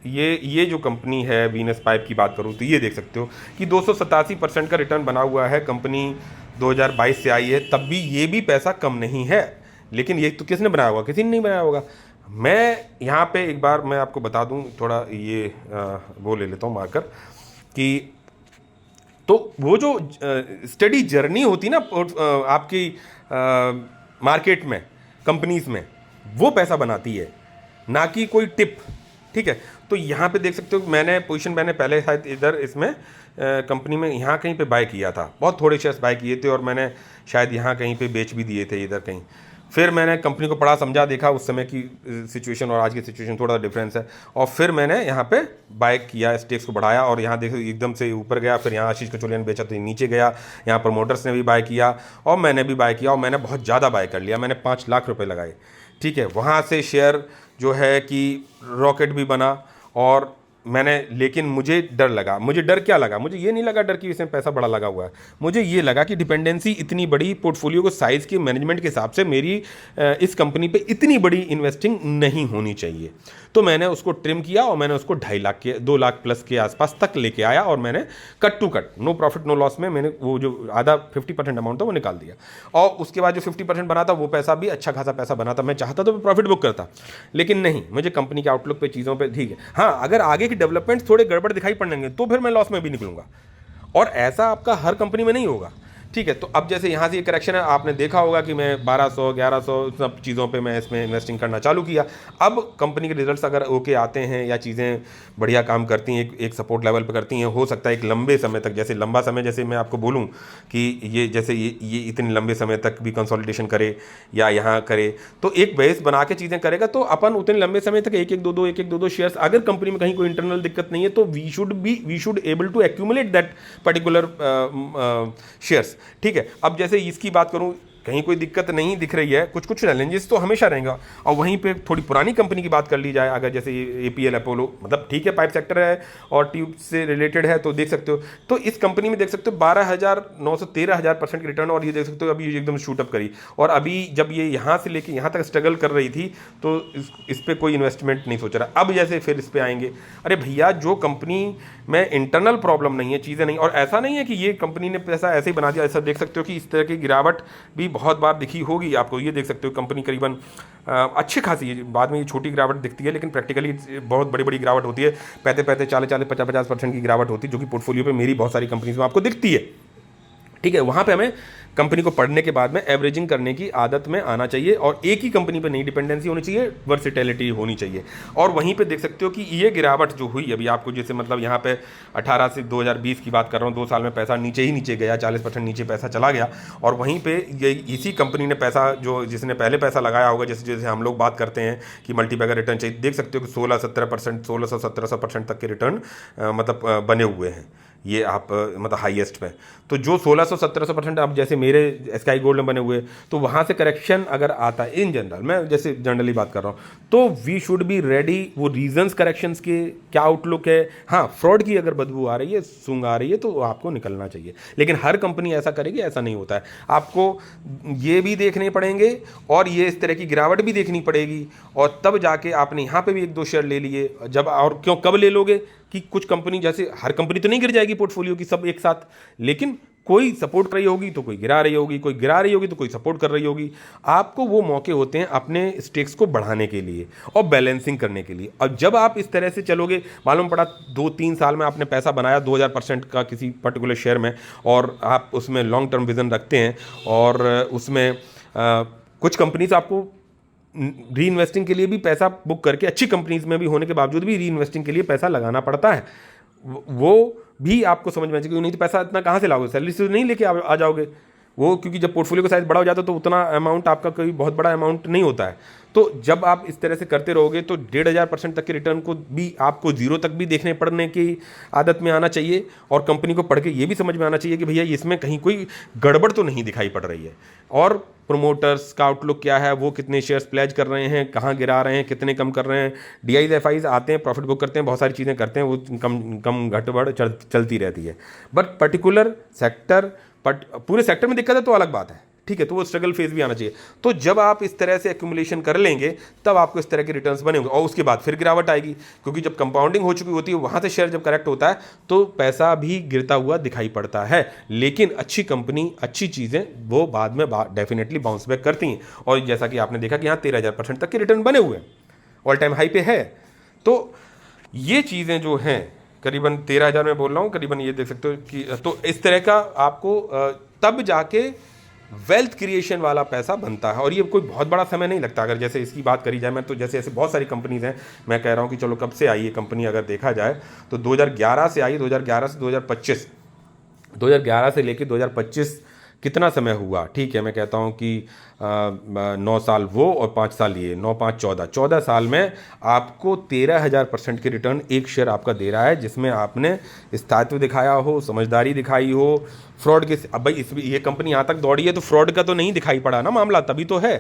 ये जो कंपनी है वीनस पाइप की बात करूँ तो ये देख सकते हो कि 287% का रिटर्न बना हुआ है, कंपनी 2022 से आई है, तब भी ये भी पैसा कम नहीं है, लेकिन ये तो किसने बनाया होगा, किसी ने नहीं बनाया होगा। मैं यहाँ पे एक बार मैं आपको बता दूँ, थोड़ा ये वो ले लेता हूँ मार्कर, कि तो वो जो स्टडी जर्नी होती ना आपकी मार्केट में, कंपनीज में, वो पैसा बनाती है, ना कि कोई टिप। ठीक है, तो यहाँ पे देख सकते हो मैंने पोजीशन मैंने पहले शायद इधर इसमें कंपनी में यहाँ कहीं पे बाय किया था, बहुत थोड़े शेयर्स बाय किए थे और मैंने शायद यहाँ कहीं पे बेच भी दिए थे इधर कहीं। फिर मैंने कंपनी को पढ़ा समझा, देखा उस समय की सिचुएशन और आज की सिचुएशन थोड़ा डिफरेंस है, और फिर मैंने यहाँ पे बाय किया, स्टेक्स को बढ़ाया और यहाँ देखो एकदम से ऊपर गया। फिर यहाँ आशीष कचोलिया ने बेचा तो नीचे गया, यहाँ प्रमोटर्स ने भी बाय किया और मैंने भी बाय किया और मैंने बहुत ज़्यादा बाय कर लिया, मैंने 5 लाख रुपये लगाए। ठीक है, वहाँ से शेयर जो है कि रॉकेट भी बना और मैंने, लेकिन मुझे डर लगा। मुझे डर क्या लगा? मुझे ये नहीं लगा डर कि इसमें पैसा बड़ा लगा हुआ है, मुझे ये लगा कि डिपेंडेंसी इतनी बड़ी, पोर्टफोलियो को साइज़ की मैनेजमेंट के हिसाब से मेरी इस कंपनी पे इतनी बड़ी इन्वेस्टिंग नहीं होनी चाहिए। तो मैंने उसको ट्रिम किया और मैंने उसको 2.5 लाख के 2 लाख प्लस के आसपास तक लेके आया और मैंने cut to cut, no profit no loss में मैंने वो जो आधा 50% अमाउंट था वो निकाल दिया। और उसके बाद जो 50% बना था वो पैसा भी अच्छा खासा पैसा बना था। मैं चाहता तो प्रॉफिट बुक करता, लेकिन नहीं, मुझे कंपनी के आउटलुक पे, चीज़ों पे ठीक है। हाँ, अगर आगे की डेवलपमेंट थोड़े गड़बड़ दिखाई पड़ेंगे तो फिर मैं लॉस में भी निकलूंगा, और ऐसा आपका हर कंपनी में नहीं होगा। ठीक है, तो अब जैसे यहाँ से ये करेक्शन है, आपने देखा होगा कि मैं 1200 1100 सब चीज़ों पे मैं इसमें इन्वेस्टिंग करना चालू किया। अब कंपनी के रिजल्ट्स अगर ओके आते हैं या चीज़ें बढ़िया काम करती हैं, एक सपोर्ट लेवल पे करती हैं, हो सकता है एक लंबे समय तक, जैसे लंबा समय, जैसे मैं आपको बोलूँ कि ये जैसे ये इतने लंबे समय तक भी कंसोलिडेशन करे या यहाँ करे, तो एक बेस बना के चीज़ें करेगा तो अपन उतने लंबे समय तक एक एक दो दो शेयर्स, अगर कंपनी में कहीं कोई इंटरनल दिक्कत नहीं है तो we should able to accumulate that particular shares. ठीक है, अब जैसे इसकी बात करूं, कहीं कोई दिक्कत नहीं दिख रही है, कुछ कुछ चैलेंजेस तो हमेशा रहेगा। और वहीं पे थोड़ी पुरानी कंपनी की बात कर ली जाए, अगर जैसे एपीएल अपोलो, मतलब ठीक है पाइप सेक्टर है और ट्यूब से रिलेटेड है, तो देख सकते हो, तो इस कंपनी में देख सकते हो 12,900 13,000% की रिटर्न, और ये देख सकते हो अभी एकदम शूटअप करी। और अभी जब ये यहाँ से लेके यहाँ तक स्ट्रगल कर रही थी तो इस पर कोई इन्वेस्टमेंट नहीं सोच रहा। अब जैसे फिर इस पर आएंगे, अरे भैया जो कंपनी में इंटरनल प्रॉब्लम नहीं है, चीज़ें नहीं, और ऐसा नहीं है कि ये कंपनी ने पैसा ऐसे ही बना दिया। ऐसा देख सकते हो कि इस तरह की गिरावट भी बहुत बार दिखी होगी आपको। ये देख सकते हो कंपनी करीबन अच्छी खासी है, बाद में ये छोटी गिरावट दिखती है, लेकिन प्रैक्टिकली बहुत बड़ी बड़ी गिरावट होती है। 40-50% की गिरावट होती है, जो कि पोर्टफोलियो पे मेरी बहुत सारी कंपनीज में आपको दिखती है। ठीक है, वहाँ पे हमें कंपनी को पढ़ने के बाद में एवरेजिंग करने की आदत में आना चाहिए, और एक ही कंपनी पे नहीं डिपेंडेंसी होनी चाहिए, वर्सिटैलिटी होनी चाहिए। और वहीं पे देख सकते हो कि ये गिरावट जो हुई अभी आपको, जैसे मतलब यहाँ पे 18 से 2020 की बात कर रहा हूँ, 2 साल में पैसा नीचे ही नीचे गया, 40% नीचे पैसा चला गया। और वहीं पे ये इसी कंपनी ने पैसा, जो जिसने पहले पैसा लगाया होगा, जैसे जैसे हम लोग बात करते हैं कि मल्टीबैगर रिटर्न चाहिए, देख सकते हो कि 16-17%, 1600-1700% तक के रिटर्न मतलब बने हुए हैं ये आप मतलब हाईएस्ट पे। तो जो 1600-1700% अब जैसे मेरे स्काई गोल्ड में बने हुए, तो वहाँ से करेक्शन अगर आता है इन जनरल, मैं जैसे जनरली बात कर रहा हूँ, तो वी शुड बी रेडी। वो रीजंस करेक्शंस के क्या आउटलुक है, हाँ फ्रॉड की अगर बदबू आ रही है, सूंघ आ रही है, तो आपको निकलना चाहिए। लेकिन हर कंपनी ऐसा करेगी ऐसा नहीं होता है, आपको ये भी देखने पड़ेंगे और ये इस तरह की गिरावट भी देखनी पड़ेगी, और तब जाके आपने यहाँ पे भी 1-2 शेयर ले लिए। जब और क्यों कब ले लोगे कि कुछ कंपनी, जैसे हर कंपनी तो नहीं गिर जाएगी पोर्टफोलियो की सब एक साथ, लेकिन कोई सपोर्ट कर रही होगी तो कोई गिरा रही होगी, कोई गिरा रही होगी तो कोई सपोर्ट कर रही होगी। आपको वो मौके होते हैं अपने स्टेक्स को बढ़ाने के लिए और बैलेंसिंग करने के लिए। और जब आप इस तरह से चलोगे, मालूम पड़ा 2-3 साल में आपने पैसा बनाया 2000% का किसी पर्टिकुलर शेयर में, और आप उसमें लॉन्ग टर्म विजन रखते हैं, और उसमें कुछ कंपनीज आपको री इन्वेस्टिंग के लिए भी पैसा बुक करके, अच्छी कंपनीज में भी होने के बावजूद भी री इन्वेस्टिंग के लिए पैसा लगाना पड़ता है। वो भी आपको समझ में चाहिए, नहीं तो पैसा इतना कहाँ से लाओगे, सैलरी से नहीं लेके आ जाओगे वो, क्योंकि जब पोर्टफोलियो का साइज बड़ा हो जाता है तो उतना अमाउंट आपका कोई बहुत बड़ा अमाउंट नहीं होता है। तो जब आप इस तरह से करते रहोगे तो 1500% तक के रिटर्न को भी आपको जीरो तक भी देखने पड़ने की आदत में आना चाहिए, और कंपनी को पढ़ के ये भी समझ में आना चाहिए कि भैया इसमें कहीं कोई गड़बड़ तो नहीं दिखाई पड़ रही है, और प्रोमोटर्स का आउटलुक क्या है, वो कितने शेयर्स प्लेज कर रहे हैं, कहाँ गिरा रहे हैं, कितने कम कर रहे हैं। डीआईज एफआईज आते हैं, प्रॉफिट बुक करते हैं, बहुत सारी चीज़ें करते हैं, वो कम घटबड़ चलती रहती है। बट पर्टिकुलर सेक्टर, पूरे सेक्टर में दिक्कत है तो अलग बात है, ठीक है, तो वो स्ट्रगल फेज भी आना चाहिए। तो जब आप इस तरह से एक्यूमुलेशन कर लेंगे तब आपको इस तरह के रिटर्न्स बने होंगे, और उसके बाद फिर गिरावट आएगी, क्योंकि जब कंपाउंडिंग हो चुकी होती है वहाँ से शेयर जब करेक्ट होता है तो पैसा भी गिरता हुआ दिखाई पड़ता है। लेकिन अच्छी कंपनी, अच्छी चीज़ें वो बाद में डेफिनेटली बाउंस बैक करती हैं, और जैसा कि आपने देखा कि यहाँ 13,000% तक के रिटर्न बने हुए हैं, ऑल टाइम हाई पे है। तो ये चीज़ें जो हैं, करीबन 13,000 में बोल रहा हूँ, करीबन ये देख सकते हो कि, तो इस तरह का आपको तब जाके वेल्थ क्रिएशन वाला पैसा बनता है। और ये कोई बहुत बड़ा समय नहीं लगता। अगर जैसे इसकी बात करी जाए, मैं तो जैसे ऐसे बहुत सारी कंपनीज हैं, मैं कह रहा हूँ कि चलो कब से आई ये कंपनी, अगर देखा जाए तो 2011 से आई, 2011 से 2025, 2011 से लेकर 2025 कितना समय हुआ, ठीक है, मैं कहता हूँ कि 9 साल वो और 5 साल ये, 9 5 14, 14 साल में आपको 13,000% की रिटर्न एक शेयर आपका दे रहा है, जिसमें आपने स्थायित्व दिखाया हो, समझदारी दिखाई हो। फ्रॉड के, अब भाई ये कंपनी यहाँ तक दौड़ी है तो फ्रॉड का तो नहीं दिखाई पड़ा ना मामला, तभी तो है।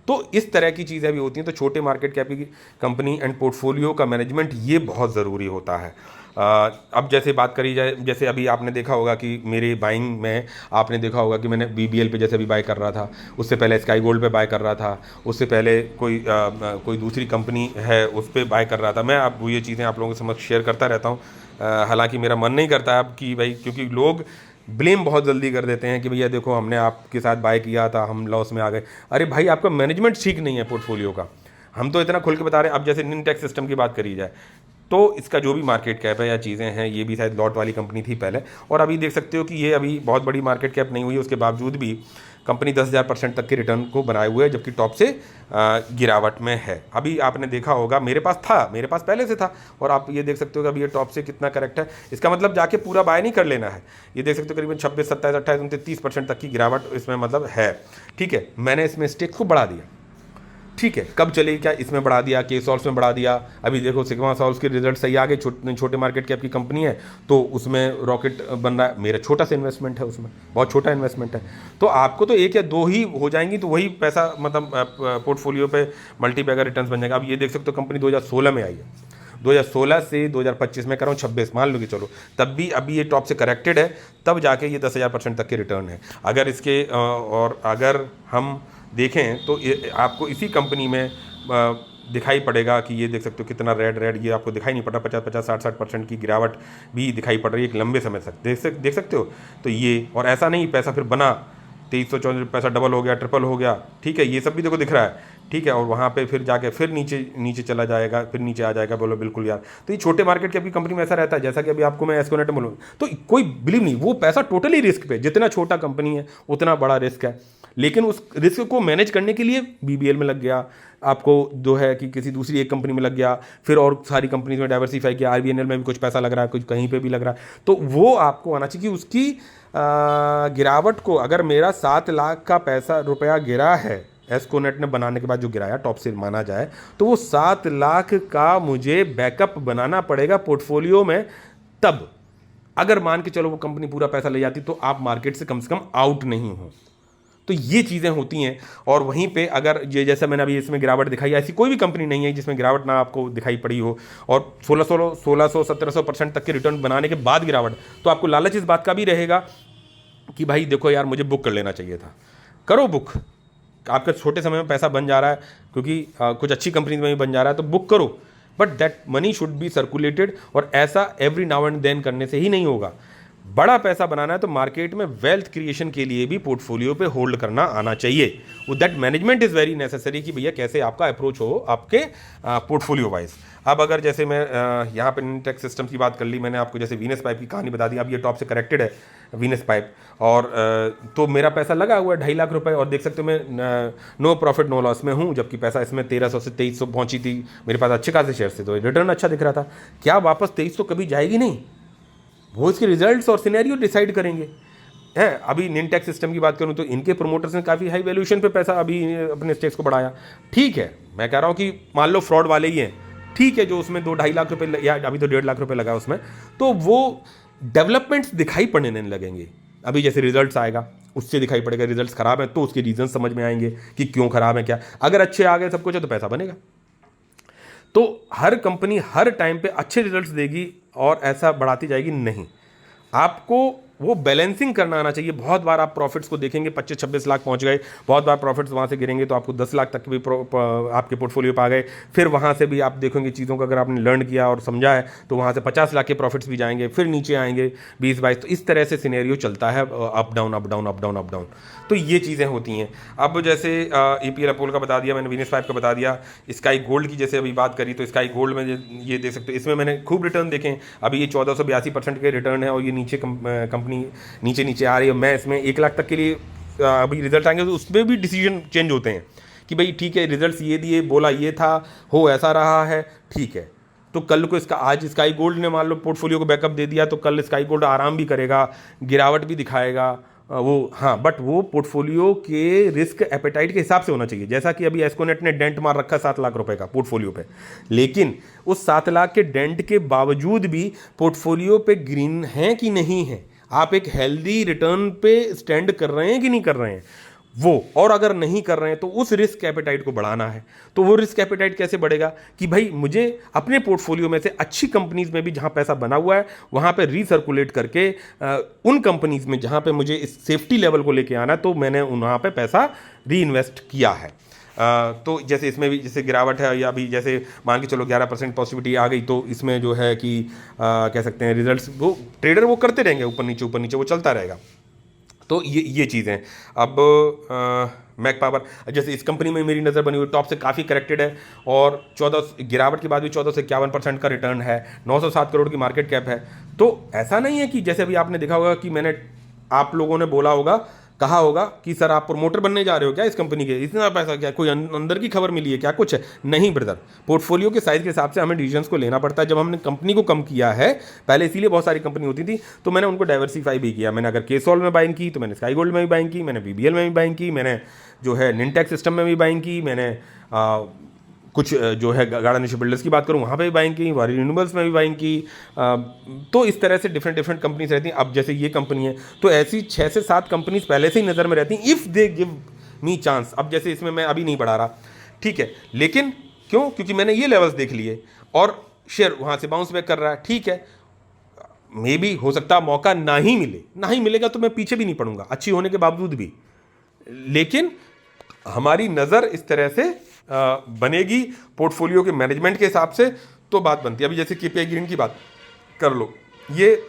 तो इस तरह की चीज़ें भी होती हैं। तो छोटे मार्केट कैप की कंपनी एंड पोर्टफोलियो का मैनेजमेंट ये बहुत ज़रूरी होता है। अब जैसे बात करी जाए, जैसे अभी आपने देखा होगा कि मेरे बाइंग में आपने देखा होगा कि मैंने BBL पे जैसे अभी बाय कर रहा था, उससे पहले स्काई गोल्ड पे बाय कर रहा था, उससे पहले कोई दूसरी कंपनी है उस पर बाय कर रहा था। मैं अब ये चीज़ें आप लोगों के समक्ष शेयर करता रहता हूँ। हालांकि मेरा मन नहीं करता है अब कि भाई, क्योंकि लोग ब्लेम बहुत जल्दी कर देते हैं कि भैया देखो हमने आपके साथ बाय किया था, हम लॉस में आ गए। अरे भाई, आपका मैनेजमेंट ठीक नहीं है पोर्टफोलियो का। हम तो इतना खुल के बता रहे हैं। अब जैसे निनटेक सिस्टम की बात करी जाए तो इसका जो भी मार्केट कैप है या चीज़ें हैं, ये भी शायद लॉट वाली कंपनी थी पहले, और अभी देख सकते हो कि ये अभी बहुत बड़ी मार्केट कैप नहीं हुई, उसके बावजूद भी कंपनी 10,000% तक के रिटर्न को बनाए हुए है, जबकि टॉप से गिरावट में है। अभी आपने देखा होगा, मेरे पास पहले से था, और आप ये देख सकते हो कि अभी ये टॉप से कितना करेक्ट है। इसका मतलब जाके पूरा बाय नहीं कर लेना है। ये देख सकते हो करीबन 26 27 28 29 30% तक की गिरावट इसमें मतलब है। ठीक है, मैंने इसमें स्टेक्स को बढ़ा दिया। ठीक है, कब चलेगी क्या, इसमें बढ़ा दिया, के सॉल्स में बढ़ा दिया। अभी देखो सिग्मा सॉल्स के रिजल्ट सही आ गए, छोटे मार्केट कैप की कंपनी है, तो उसमें रॉकेट बन रहा है। मेरा छोटा सा इन्वेस्टमेंट है उसमें, बहुत छोटा इन्वेस्टमेंट है। तो आपको तो 1 या 2 ही हो जाएंगी, तो वही पैसा मतलब पोर्टफोलियो पे मल्टीपैगर रिटर्न बन जाएगा। अब ये देख सकते हो कंपनी 2016 में आई है, 2016 से 2025 में कर रहा हूँ 26, मान लो कि चलो तब भी अभी ये टॉप से करेक्टेड है, तब जाके ये 10,000% तक के रिटर्न है। अगर इसके और अगर हम देखें तो आपको इसी कंपनी में दिखाई पड़ेगा कि ये देख सकते हो कितना रेड ये आपको दिखाई नहीं पड़ रहा, 50 60% की गिरावट भी दिखाई पड़ रही है एक लंबे समय तक, देख सकते हो। तो ये, और ऐसा नहीं पैसा फिर बना 2314 पैसा डबल हो गया, ट्रिपल हो गया, ठीक है, ये सब भी देखो दिख रहा है, ठीक है। और वहाँ पे फिर जाके फिर नीचे चला जाएगा, फिर नीचे आ जाएगा। बोलो बिल्कुल यार, तो ये छोटे मार्केट की आपकी कंपनी में ऐसा रहता है। जैसा कि अभी आपको मैं एस्कोनेट बोलूँ, तो कोई बिलीव नहीं, वो पैसा टोटली रिस्क पे, जितना छोटा कंपनी है उतना बड़ा रिस्क है, लेकिन उस रिस्क को मैनेज करने के लिए BBL में लग गया, आपको जो है कि किसी दूसरी एक कंपनी में लग गया, फिर और सारी कंपनीज में डाइवर्सिफाई किया, RVNL में भी कुछ पैसा लग रहा है, कुछ कहीं पे भी लग रहा है। तो वो आपको आना चाहिए कि उसकी गिरावट को, अगर मेरा 7 लाख का रुपया गिरा है एस्कोनेट ने बनाने के बाद, जो गिराया टॉप से माना जाए, तो वो 7 लाख का मुझे बैकअप बनाना पड़ेगा पोर्टफोलियो में। तब अगर मान के चलो वो कंपनी पूरा पैसा ले जाती, तो आप मार्केट से कम आउट नहीं हो। तो ये चीज़ें होती हैं। और वहीं पे अगर ये जैसा मैंने अभी इसमें गिरावट दिखाई, ऐसी कोई भी कंपनी नहीं है जिसमें गिरावट ना आपको दिखाई पड़ी हो, और 1600-1700% तक के रिटर्न बनाने के बाद गिरावट, तो आपको लालच इस बात का भी रहेगा कि भाई देखो यार, मुझे बुक कर लेना चाहिए था। करो बुक, आपका छोटे समय में पैसा बन जा रहा है, क्योंकि कुछ अच्छी कंपनीज में भी बन जा रहा है, तो बुक करो। But that money should be circulated, और ऐसा एवरी नाउ एंड देन करने से ही नहीं होगा। बड़ा पैसा बनाना है तो मार्केट में वेल्थ क्रिएशन के लिए भी पोर्टफोलियो पे होल्ड करना आना चाहिए। That management is very necessary कि भैया कैसे आपका अप्रोच हो आपके पोर्टफोलियो वाइज। अब अगर जैसे मैं यहाँ पे निनटेक सिस्टम की बात कर ली, मैंने आपको जैसे वीनस पाइप की कहानी बता दी। अब ये टॉप से करेक्टेड है वीनस पाइप, और तो मेरा पैसा लगा हुआ है 2.5 लाख रुपए, और देख सकते हो मैं नो प्रॉफिट नो लॉस में हूँ, जबकि पैसा इसमें 1300 से 2300 पहुँची थी। मेरे पास अच्छे खासे शेयर थे, तो रिटर्न अच्छा दिख रहा था। क्या वापस 2300 कभी जाएगी? नहीं, वो इसके रिजल्ट्स और सिनेरियो डिसाइड करेंगे हैं। अभी निनटेक सिस्टम की बात करूं तो इनके प्रोमोटर्स ने काफ़ी हाई वैल्यूएशन पे पैसा अभी अपने स्टेक्स को बढ़ाया। ठीक है, मैं कह रहा हूं कि मान लो फ्रॉड वाले ही हैं, ठीक है, जो उसमें 2-2.5 लाख रुपए या अभी तो 1.5 लाख रुपए लगा उसमें, तो वो डेवलपमेंट्स दिखाई पड़ने नहीं लगेंगे। अभी जैसे रिजल्ट्स आएगा उससे दिखाई पड़ेगा, रिजल्ट्स खराब है तो उसके रीजन समझ में आएंगे कि क्यों खराब है क्या। अगर अच्छे आ गए सब कुछ है तो पैसा बनेगा। तो हर कंपनी हर टाइम पे अच्छे रिजल्ट्स देगी और ऐसा बढ़ाती जाएगी नहीं, आपको वो बैलेंसिंग करना आना चाहिए। बहुत बार आप प्रॉफिट्स को देखेंगे 25-26 लाख पहुंच गए, बहुत बार प्रॉफिट्स वहाँ से गिरेंगे तो आपको 10 लाख तक भी आपके पोर्टफोलियो पे आ गए। फिर वहाँ से भी आप देखेंगे चीज़ों को अगर आपने लर्न किया और समझा है तो वहाँ से 50 लाख के प्रॉफिट्स भी जाएंगे, फिर नीचे आएंगे 20-22। तो इस तरह से सिनेरियो चलता है, up down up down up down up down. तो ये चीज़ें होती हैं। अब जैसे EPL अपोल का बता दिया मैंने, वीनस पाइप का बता दिया, स्काई गोल्ड की जैसे अभी बात करी तो स्काई गोल्ड में ये देख सकते हो, इसमें मैंने खूब रिटर्न देखें। अभी ये 1482% के रिटर्न है और ये नीचे कंपनी नीचे आ रही है। मैं इसमें 1 लाख तक के लिए अभी रिजल्ट आएंगे तो उसमें भी डिसीजन चेंज होते हैं कि भाई ठीक है रिजल्ट्स ये दिए, बोला ये था, हो ऐसा रहा है, ठीक है। तो कल को इसका, आज स्काई गोल्ड ने मान लो पोर्टफोलियो को बैकअप दे दिया, तो कल स्काई गोल्ड आराम भी करेगा, गिरावट भी दिखाएगा वो, हाँ, बट वो पोर्टफोलियो के रिस्क एपेटाइट के हिसाब से होना चाहिए। जैसा कि अभी एस्कोनेट ने डेंट मार रखा 7 लाख रुपए का पोर्टफोलियो पे, लेकिन उस 7 लाख के डेंट के बावजूद भी पोर्टफोलियो पे ग्रीन है कि नहीं है, आप एक हेल्दी रिटर्न पे स्टैंड कर रहे हैं कि नहीं कर रहे हैं वो, और अगर नहीं कर रहे हैं तो उस रिस्क एपेटाइट को बढ़ाना है। तो वो रिस्क एपेटाइट कैसे बढ़ेगा कि भाई मुझे अपने पोर्टफोलियो में से अच्छी कंपनीज में भी जहां पैसा बना हुआ है वहां पे रीसर्कुलेट करके उन कंपनीज में जहां पे मुझे इस सेफ्टी लेवल को लेके आना है, तो मैंने वहां पे पैसा री इन्वेस्ट किया है। तो जैसे इसमें भी जैसे गिरावट है, या अभी जैसे मान के चलो 11% पॉजिटिविटी आ गई, तो इसमें जो है कि कह सकते हैं रिजल्ट्स वो ट्रेडर वो करते रहेंगे, ऊपर नीचे वो चलता रहेगा। तो ये चीज़ें। अब मैक पावर, जैसे इस कंपनी में मेरी नज़र बनी हुई टॉप से काफ़ी करेक्टेड है, और 14 गिरावट के बाद भी 14 से 51% का रिटर्न है, 907 करोड़ की मार्केट कैप है। तो ऐसा नहीं है कि जैसे अभी आपने देखा होगा कि मैंने, आप लोगों ने बोला होगा, कहा होगा कि सर आप प्रमोटर बनने जा रहे हो क्या इस कंपनी के, इतना पैसा क्या, कोई अंदर की खबर मिली है क्या, कुछ है नहीं ब्रदर। पोर्टफोलियो के साइज के हिसाब से हमें डिसीजंस को लेना पड़ता है। जब हमने कंपनी को कम किया है पहले, इसीलिए बहुत सारी कंपनी होती थी, तो मैंने उनको डाइवर्सिफाई भी किया। मैंने अगर केसॉल में बाइंग की तो मैंने स्काई गोल्ड में भी बाइंग की, मैंने वीबीएल में भी बाइंग की, मैंने जो है निनटेक सिस्टम में भी बाइंग की, मैंने कुछ जो है गार्डन बिल्डर्स की बात करूँ वहाँ पे भी बाइंग की, वारी रिन्यूएबल्स में भी बाइंग की। तो इस तरह से डिफरेंट कंपनीज रहती हैं। अब जैसे ये कंपनी है, तो ऐसी 6 से 7 कंपनीज पहले से ही नज़र में रहती हैं, if they give me chance. अब जैसे इसमें मैं अभी नहीं बढ़ा रहा, ठीक है, लेकिन क्यों, क्योंकि मैंने ये लेवल्स देख लिए और शेयर वहाँ से बाउंस बैक कर रहा है, ठीक है। मे बी हो सकता मौका ना ही मिलेगा तो मैं पीछे भी नहीं पड़ूंगा अच्छी होने के बावजूद भी, लेकिन हमारी नज़र इस तरह से बनेगी पोर्टफोलियो के मैनेजमेंट के हिसाब से, तो बात बनती है। अभी जैसे केपीआई ग्रीन की बात कर लो, ये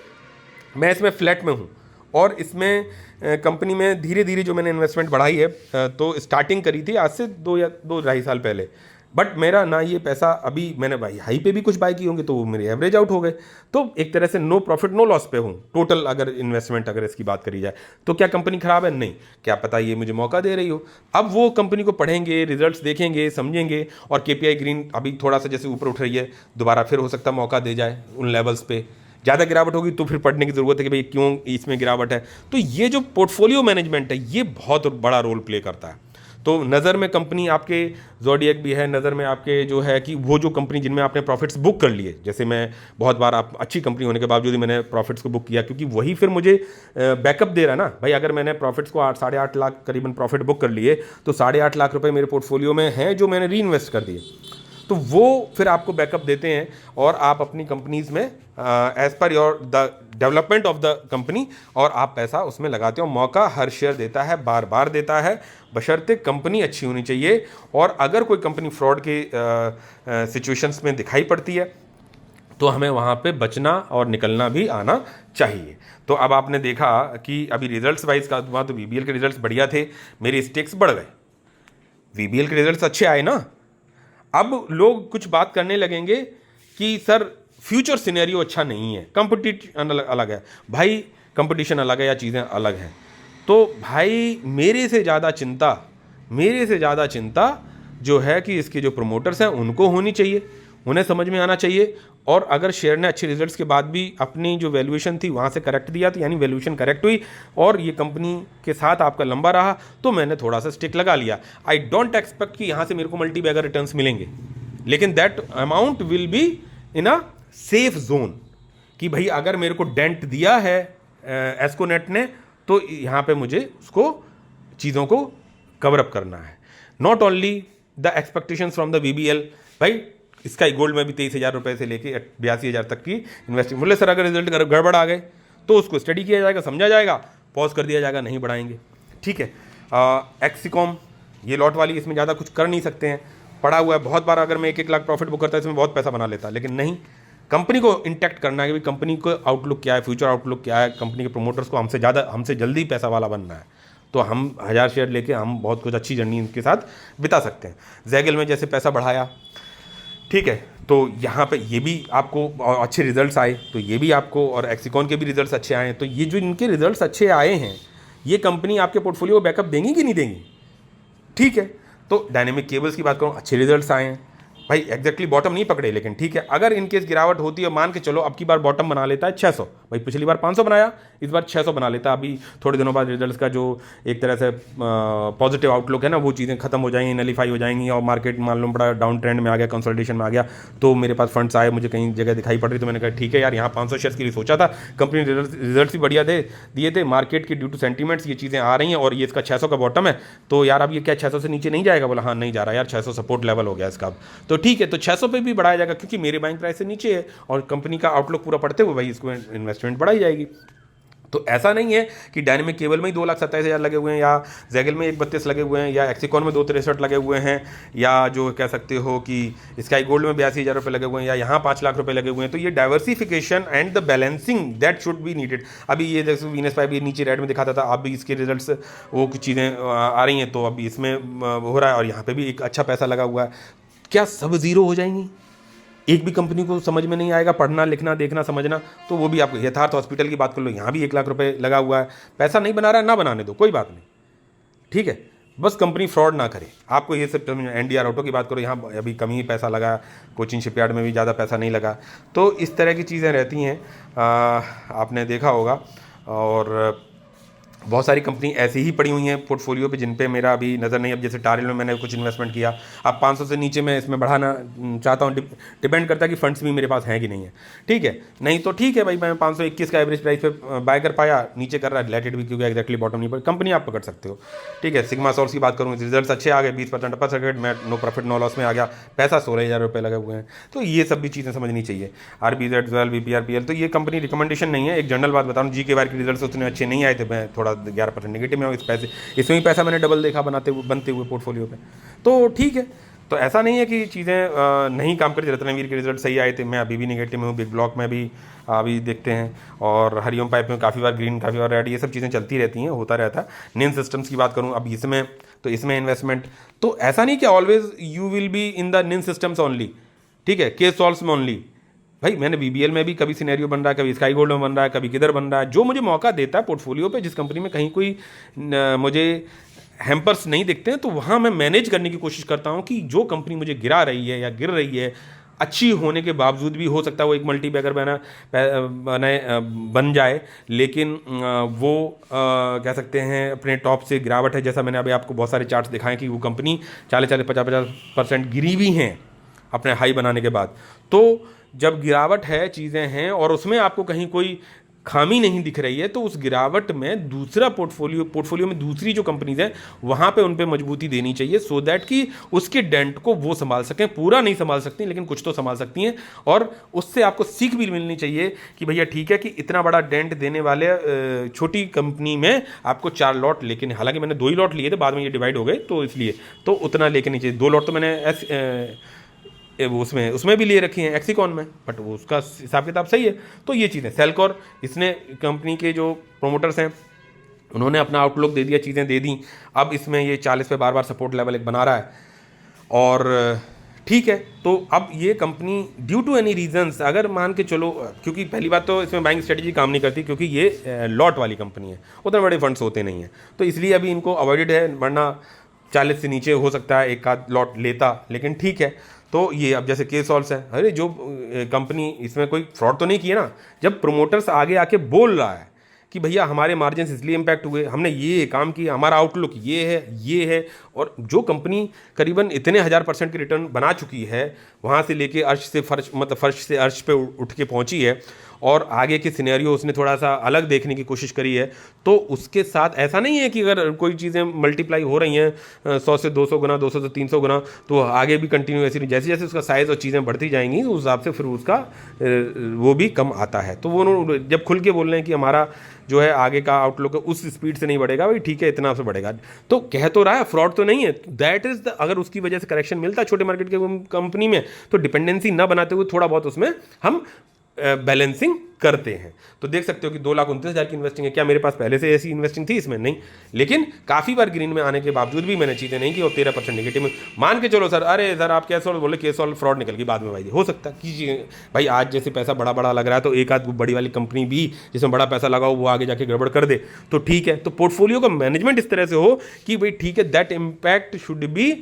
मैं इसमें फ्लैट में हूँ, और इसमें कंपनी में धीरे धीरे जो मैंने इन्वेस्टमेंट बढ़ाई है, तो स्टार्टिंग करी थी आज से 2 या 2-2.5 साल पहले, बट मेरा ना ये पैसा, अभी मैंने भाई हाई पे भी कुछ बाय किए होंगे तो वो मेरे एवरेज आउट हो गए। तो एक तरह से नो प्रॉफिट नो लॉस पे हूँ टोटल। अगर इन्वेस्टमेंट अगर इसकी बात करी जाए तो क्या कंपनी खराब है? नहीं, क्या पता ये मुझे मौका दे रही हो। अब वो कंपनी को पढ़ेंगे, रिजल्ट्स देखेंगे, समझेंगे, और केपीआई ग्रीन अभी थोड़ा सा जैसे ऊपर उठ रही है, दोबारा फिर हो सकता है मौका दे जाए उन लेवल्स पे। ज़्यादा गिरावट होगी तो फिर पढ़ने की ज़रूरत है कि भाई क्यों इसमें गिरावट है। तो ये जो पोर्टफोलियो मैनेजमेंट है ये बहुत बड़ा रोल प्ले करता है। तो नज़र में कंपनी आपके ज़ोडिएक भी है, नज़र में आपके जो है कि वो जो कंपनी जिनमें आपने प्रॉफिट्स बुक कर लिए, जैसे मैं बहुत बार आप अच्छी कंपनी होने के बावजूद ही मैंने प्रॉफिट्स को बुक किया, क्योंकि वही फिर मुझे बैकअप दे रहा ना भाई। अगर मैंने प्रॉफिट्स को 8-8.5 लाख करीबन प्रॉफिट बुक कर लिए, तो 8.5 लाख रुपए मेरे पोर्टफोलियो में हैं जो मैंने री इन्वेस्ट कर दिए, तो वो फिर आपको बैकअप देते हैं, और आप अपनी कंपनीज में as per your the development of the company, और आप पैसा उसमें लगाते हो। मौका हर शेयर देता है, बार बार देता है, बशर्ते कंपनी अच्छी होनी चाहिए। और अगर कोई कंपनी फ्रॉड के सिचुएशंस में दिखाई पड़ती है तो हमें वहाँ पे बचना और निकलना भी आना चाहिए। तो अब आपने देखा कि अभी रिजल्ट्स वाइज का हुआ तो वीबीएल के रिजल्ट्स बढ़िया थे, मेरे स्टेक्स बढ़ गए, वीबीएल के रिजल्ट्स अच्छे आए ना। अब लोग कुछ बात करने लगेंगे कि सर फ्यूचर सिनेरियो अच्छा नहीं है, कंपटीशन अलग है। भाई कंपटीशन अलग है या चीज़ें अलग हैं, तो भाई मेरे से ज़्यादा चिंता जो है कि इसके जो प्रमोटर्स हैं उनको होनी चाहिए, उन्हें समझ में आना चाहिए। और अगर शेयर ने अच्छे रिजल्ट्स के बाद भी अपनी जो वैल्यूएशन थी वहाँ से करेक्ट दिया, तो यानी वैल्यूएशन करेक्ट हुई और ये कंपनी के साथ आपका लंबा रहा, तो मैंने थोड़ा सा स्टिक लगा लिया। आई डोंट एक्सपेक्ट कि यहाँ से मेरे को मल्टी बैगर रिटर्न्स मिलेंगे, लेकिन that amount will be in a safe zone, कि भाई अगर मेरे को डेंट दिया है एस्कोनेट ने, तो यहाँ पे मुझे उसको चीज़ों को कवर अप करना है। Not only the expectations from the VBL, भाई स्काई गोल्ड में भी 23,000 रुपये से लेके 82,000 तक की इन्वेस्टिंग। बोले सर अगर रिजल्ट गड़बड़ आ गए तो उसको स्टडी किया जाएगा, समझा जाएगा, पॉज कर दिया जाएगा, नहीं बढ़ाएंगे, ठीक है। एक्सिकॉम ये लॉट वाली, इसमें ज़्यादा कुछ कर नहीं सकते हैं, पड़ा हुआ है। बहुत बार अगर मैं 1-1 लाख प्रॉफिट बुक करता है इसमें बहुत पैसा बना लेता, लेकिन नहीं, कंपनी को इंटैक्ट करना है कि कंपनी को आउटलुक क्या है, फ्यूचर आउटलुक क्या है, कंपनी के प्रमोटर्स को हमसे जल्दी पैसा वाला बनना है, तो हम 1000 शेयर लेके हम बहुत कुछ अच्छी जर्नी इनके साथ बिता सकते हैं। जैगल में जैसे पैसा बढ़ाया, ठीक है, तो यहाँ पे ये भी आपको अच्छे रिजल्ट्स आए, तो ये भी आपको, और एक्सिकॉन के भी रिजल्ट्स अच्छे आए, तो ये जो इनके रिजल्ट्स अच्छे आए हैं ये कंपनी आपके पोर्टफोलियो को बैकअप देंगी कि नहीं देंगी? ठीक है, तो डायनेमिक केबल्स की बात करूँ, अच्छे रिजल्ट्स आए हैं भाई, एग्जैक्टली बॉटम नहीं पकड़े, लेकिन ठीक है, अगर इनकेस गिरावट होती है, मान के चलो अब की बार बॉटम बना लेता है 600, भाई पिछली बार 500 बनाया, इस बार 600 बना लेता, अभी थोड़े दिनों बाद रिजल्ट्स का जो एक तरह से पॉजिटिव आउटलुक है ना, वो चीज़ें खत्म हो जाएंगी, नलीफाई हो जाएंगी, और मार्केट मान लो बड़ा डाउन ट्रेंड में आ गया, कंसोलिडेशन में आ गया, तो मेरे पास फंड्स आए, मुझे कहीं जगह दिखाई पड़ रही, तो मैंने कहा ठीक है यार, यहाँ 500 शेयर्स के लिए सोचा था, कंपनी रिजल्ट भी बढ़िया दिए थे, मार्केट की ड्यू टू सेंटीमेंट्स ये चीज़ें आ रही हैं, और ये इसका 600 का बॉटम है, तो यार अब ये क्या 600 से नीचे नहीं जाएगा? बोला हाँ नहीं जा रहा यार, 600 सपोर्ट लेवल हो गया इसका अब, तो ठीक है, तो 600 पे भी बढ़ाया जाएगा, क्योंकि मेरे बाइंग प्राइस से नीचे है और कंपनी का आउटलुक पूरा पढ़ते हुए भाई इसको इन्वेस्टमेंट बढ़ाई जाएगी। तो ऐसा नहीं है कि डायनेमिक केबल में ही 2,27,000 लगे हुए हैं, या जैगल में 1,32 लगे हुए हैं, या एक्सिकॉन में 2,63 लगे हुए हैं, या जो कह सकते हो कि स्काई गोल्ड में 82,000 रुपये लगे हुए हैं, या यहाँ 5 लाख रुपए लगे हुए हैं। तो ये diversification and the balancing that should be needed. अभी ये जैसे वीनस पाइप ये नीचे रेड में दिखाता था, अब भी इसके रिजल्ट्स वो कुछ चीज़ें आ रही हैं, तो अभी इसमें हो रहा है, और यहाँ पर भी एक अच्छा पैसा लगा हुआ है। क्या सब जीरो हो जाएंगी? एक भी कंपनी को समझ में नहीं आएगा, पढ़ना लिखना देखना समझना, तो वो भी आपको, यथार्थ हॉस्पिटल की बात कर लो, यहाँ भी 1 लाख रुपए लगा हुआ है, पैसा नहीं बना रहा है, ना बनाने दो, कोई बात नहीं, ठीक है, बस कंपनी फ्रॉड ना करे। आपको ये सब, एनडीआर ऑटो की बात करो, यहाँ अभी कम ही पैसा लगा, कोचिन शिपयार्ड में भी ज़्यादा पैसा नहीं लगा, तो इस तरह की चीज़ें रहती हैं, आपने देखा होगा। और बहुत सारी कंपनी ऐसी ही पड़ी हुई हैं पोर्टफोलियो पे जिन पे मेरा अभी नज़र नहीं। अब जैसे टारिल में मैंने कुछ इन्वेस्टमेंट किया, अब 500 से नीचे मैं इसमें बढ़ाना चाहता हूँ, डिपेंड करता है कि फंड्स भी मेरे पास हैं कि नहीं है, ठीक है, नहीं तो ठीक है भाई, मैं 521 का एवरेज प्राइस पे बाय कर पाया, नीचे कर रहा है रिलेटेड भी, क्योंकि एक्जैक्टली बॉटम नहीं पड़ी, कंपनी आप पकड़ सकते हो, ठीक है। सिग्मा सॉल्स की बात करूँ, रिजल्ट अच्छे आ गए, 20% अपर सर्किट, मैं नो प्रॉफिट नो लॉस में आ गया, पैसा 16,000 रुपये लगे हुए हैं, तो ये सब भी चीज़ें समझनी चाहिए। RBZ, ज्वेल, BPRPL, तो ये कंपनी रिकमेंडेशन नहीं है, एक जनरल बात बता रहा हूँ, GK के रिजल्ट उतने अच्छे नहीं आए थे, मैं थोड़ा 11% नेगेटिव में हूँ, इस पैसे इसमें भी पैसा मैंने डबल देखा बनते हुए पोर्टफोलियो पे, तो ठीक है। तो ऐसा नहीं है कि चीज़ें नहीं काम करती। रत्नवीर के रिजल्ट सही आए थे, मैं अभी भी नेगेटिव में हूँ, बिग ब्लॉक में भी अभी देखते हैं, और हरिओम पाइप में काफ़ी बार ग्रीन, काफ़ी बार रेड, ये सब चीज़ें चलती रहती हैं, होता रहता है। निन सिस्टम्स की बात करूँ अब इसमें, तो इसमें इन्वेस्टमेंट, तो ऐसा नहीं कि always you will be in the निन सिस्टम्स ओनली, ठीक है, के सॉल्व्स में ओनली। भाई मैंने BBL में भी कभी सिनेरियो बन रहा है, कभी स्काई गोल्ड में बन रहा है, कभी किधर बन रहा है, जो मुझे मौका देता है पोर्टफोलियो पे, जिस कंपनी में कहीं कोई मुझे हैम्पर्स नहीं दिखते हैं, तो वहाँ मैं मैनेज करने की कोशिश करता हूँ कि जो कंपनी मुझे गिरा रही है या गिर रही है, अच्छी होने के बावजूद भी हो सकता है वो एक मल्टी बैगर बन जाए, लेकिन वो कह सकते हैं अपने टॉप से गिरावट है। जैसा मैंने अभी आपको बहुत सारे चार्ट्स दिखाए कि वो कंपनी 40-50% गिरी भी हैं अपने हाई बनाने के बाद। तो जब गिरावट है, चीज़ें हैं, और उसमें आपको कहीं कोई खामी नहीं दिख रही है, तो उस गिरावट में दूसरा पोर्टफोलियो में दूसरी जो कंपनीज हैं वहाँ पे उन पे मजबूती देनी चाहिए, सो दैट कि उसके डेंट को वो संभाल सकें। पूरा नहीं संभाल सकती, लेकिन कुछ तो संभाल सकती हैं, और उससे आपको सीख भी मिलनी चाहिए कि भैया ठीक है कि इतना बड़ा डेंट देने वाले छोटी कंपनी में आपको 4 लॉट लेके, हालांकि मैंने 2 ही लॉट लिए थे, बाद में ये डिवाइड हो गए, तो इसलिए तो उतना लेके नहीं चाहिए। 2 लॉट तो मैंने उसमें भी लिए रखी हैं एक्सिकॉन में, बट वो उसका हिसाब किताब सही है। तो ये चीज़ें, सेल्कॉर, इसने कंपनी के जो प्रोमोटर्स हैं उन्होंने अपना आउटलुक दे दिया, चीज़ें दे दी, अब इसमें ये 40 पे बार सपोर्ट लेवल एक बना रहा है, और ठीक है। तो अब ये company due to any reasons, अगर मान के चलो, क्योंकि पहली बात तो इसमें बाइंग स्ट्रेटजी काम नहीं करती, क्योंकि ये लॉट वाली कंपनी है, उतने बड़े फंड्स होते नहीं हैं, तो इसलिए अभी इनको अवॉइडेड है, वरना 40 से नीचे हो सकता है एक आध लॉट लेता, लेकिन ठीक है। तो ये अब जैसे के सॉल्व्स है, अरे जो कंपनी, इसमें कोई फ्रॉड तो नहीं किया ना, जब प्रोमोटर्स आगे आके बोल रहा है कि भैया हमारे मार्जिन इसलिए इम्पैक्ट हुए, हमने ये काम किया, हमारा आउटलुक ये है, और जो कंपनी करीबन इतने 1000% की रिटर्न बना चुकी है, वहाँ से लेके अर्श से फर्श, मतलब फर्श से अर्श पे उठ के पहुँची है, और आगे के सिनेरियो उसने थोड़ा सा अलग देखने की कोशिश करी है, तो उसके साथ ऐसा नहीं है कि अगर कोई चीज़ें मल्टीप्लाई हो रही हैं 100 से 200 गुना, 200 से 300 गुना, तो आगे भी कंटिन्यू ऐसी, जैसे जैसे उसका साइज़ और चीज़ें बढ़ती जाएंगी उस हिसाब से फिर उसका वो भी कम आता है। तो वो जब खुल के बोल रहे हैं कि हमारा जो है आगे का आउटलुक उस स्पीड से नहीं बढ़ेगा, भाई ठीक है, इतना से बढ़ेगा, तो कह तो रहा है, फ्रॉड तो नहीं है। दैट इज द, अगर उसकी वजह से करेक्शन मिलता है छोटे मार्केट के कंपनी में, तो डिपेंडेंसी ना बनाते हुए थोड़ा बहुत उसमें हम बैलेंसिंग करते हैं। तो देख सकते हो कि 2,29,000 की इन्वेस्टिंग है। क्या मेरे पास पहले से ऐसी इन्वेस्टिंग थी इसमें? नहीं, लेकिन काफ़ी बार ग्रीन में आने के बावजूद भी मैंने चीज़ें नहीं की और 13% नेगेटिव में। मान के चलो सर, अरे सर आप कैसे बोले केस और फ्रॉड निकल गई बाद में, भाई हो सकता है कीजिए भाई। आज जैसे पैसा बड़ा बड़ा लग रहा है तो एक आध बड़ी वाली कंपनी भी जिसमें बड़ा पैसा लगाओ वो आगे जाके गड़बड़ कर दे तो ठीक है। तो पोर्टफोलियो का मैनेजमेंट इस तरह से हो कि भाई ठीक है, दैट इम्पैक्ट शुड बी,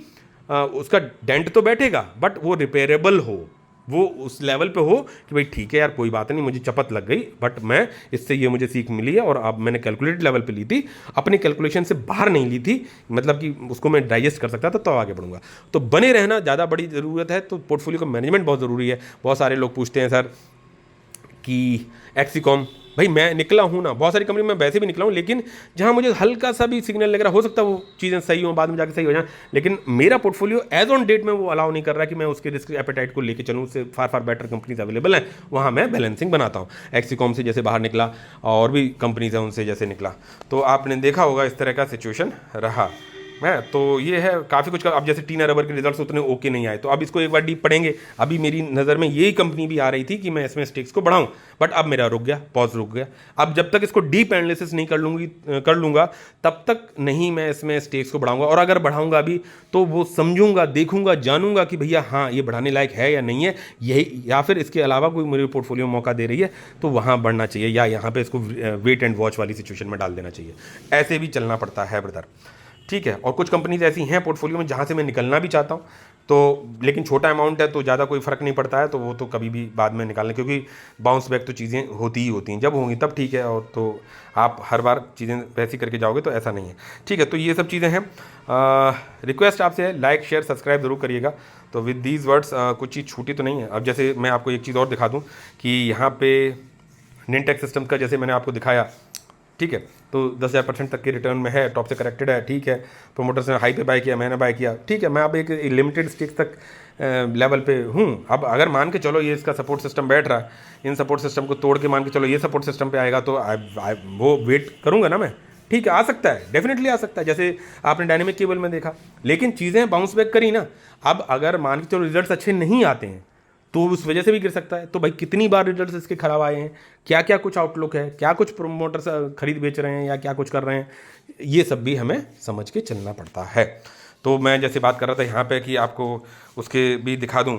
उसका डेंट तो बैठेगा बट वो रिपेयरेबल हो, वो उस लेवल पे हो कि भाई ठीक है यार कोई बात नहीं, मुझे चपत लग गई बट मैं इससे ये मुझे सीख मिली है और अब मैंने कैलकुलेटेड लेवल पे ली थी, अपनी कैलकुलेशन से बाहर नहीं ली थी, मतलब कि उसको मैं डाइजेस्ट कर सकता था तो आगे बढ़ूंगा। तो बने रहना ज़्यादा बड़ी ज़रूरत है। तो पोर्टफोलियो का मैनेजमेंट बहुत ज़रूरी है। बहुत सारे लोग पूछते हैं सर कि एक्सीकॉम, भाई मैं निकला हूँ ना, बहुत सारी कंपनी में वैसे भी निकला हूँ, लेकिन जहाँ मुझे हल्का सा भी सिग्नल लग रहा, हो सकता है वो चीज़ें सही हो बाद में जाके सही हो जाए, लेकिन मेरा पोर्टफोलियो एज ऑन डेट में वो अलाउ नहीं कर रहा कि मैं उसके रिस्क एपेटाइट को लेके चलूँ। उससे फार फार बेटर कंपनीज अवेलेबल हैं, वहाँ मैं बैलेंसिंग बनाता हूँ। एक्सीकॉम से जैसे बाहर निकला और भी कंपनीज हैं उनसे जैसे निकला, तो आपने देखा होगा इस तरह का सिचुएशन रहा है। तो ये है काफ़ी कुछ। अब जैसे टीना रबर के रिजल्ट्स उतने ओके नहीं आए तो अब इसको एक बार डीप पढ़ेंगे। अभी मेरी नज़र में यही कंपनी भी आ रही थी कि मैं इसमें स्टेक्स को बढ़ाऊं, बट अब मेरा रुक गया, पॉज रुक गया। अब जब तक इसको डीप एनालिसिस नहीं कर लूँगा तब तक नहीं मैं इसमें स्टेक्स को बढ़ाऊंगा। और अगर बढ़ाऊंगा भी तो वो समझूंगा, देखूंगा, जानूंगा कि भैया हाँ ये बढ़ाने लायक है या नहीं है, यही या फिर इसके अलावा कोई मेरे पोर्टफोलियो मौका दे रही है तो वहाँ बढ़ना चाहिए, या यहाँ पे इसको वेट एंड वॉच वाली सिचुएशन में डाल देना चाहिए। ऐसे भी चलना पड़ता है ब्रदर, ठीक है। और कुछ कंपनीज ऐसी हैं पोर्टफोलियो में जहाँ से मैं निकलना भी चाहता हूँ तो, लेकिन छोटा अमाउंट है तो ज़्यादा कोई फ़र्क नहीं पड़ता है, तो वो तो कभी भी बाद में निकालना, क्योंकि बाउंस बैक तो चीज़ें होती ही होती हैं, जब होंगी तब ठीक है। और तो आप हर बार चीज़ें वैसी करके जाओगे तो ऐसा नहीं है, ठीक है। तो ये सब चीज़ें हैं। रिक्वेस्ट आपसे है लाइक शेयर सब्सक्राइब ज़रूर करिएगा। तो विद दीज वर्ड्स कुछ चीज़ छूटी तो नहीं है। अब जैसे मैं आपको एक चीज़ और दिखा दूँ कि यहाँ पे निनटेक सिस्टम का जैसे मैंने आपको दिखाया, ठीक है, तो 10,000% तक के रिटर्न में है, टॉप से करेक्टेड है, ठीक है। प्रोमोटर्स ने हाई पे बाय किया, मैंने बाय किया, ठीक है। मैं अब एक लिमिटेड स्टेक तक लेवल पे हूँ। अब अगर मान के चलो ये इसका सपोर्ट सिस्टम बैठ रहा है, इन सपोर्ट सिस्टम को तोड़ के मान के चलो ये सपोर्ट सिस्टम पे आएगा तो वो वेट करूँगा ना मैं, ठीक है। आ सकता है, डेफिनेटली आ सकता है, जैसे आपने डायनेमिक केबल में देखा। लेकिन चीज़ें बाउंस बैक करी ना। अब अगर मान के चलो रिजल्ट्स अच्छे नहीं आते हैं तो उस वजह से भी गिर सकता है। तो भाई कितनी बार रिजल्ट्स इसके खराब आए हैं, क्या क्या कुछ आउटलुक है, क्या कुछ प्रोमोटर्स खरीद बेच रहे हैं या क्या कुछ कर रहे हैं, ये सब भी हमें समझ के चलना पड़ता है। तो मैं जैसे बात कर रहा था यहाँ पे कि आपको उसके भी दिखा दूँ,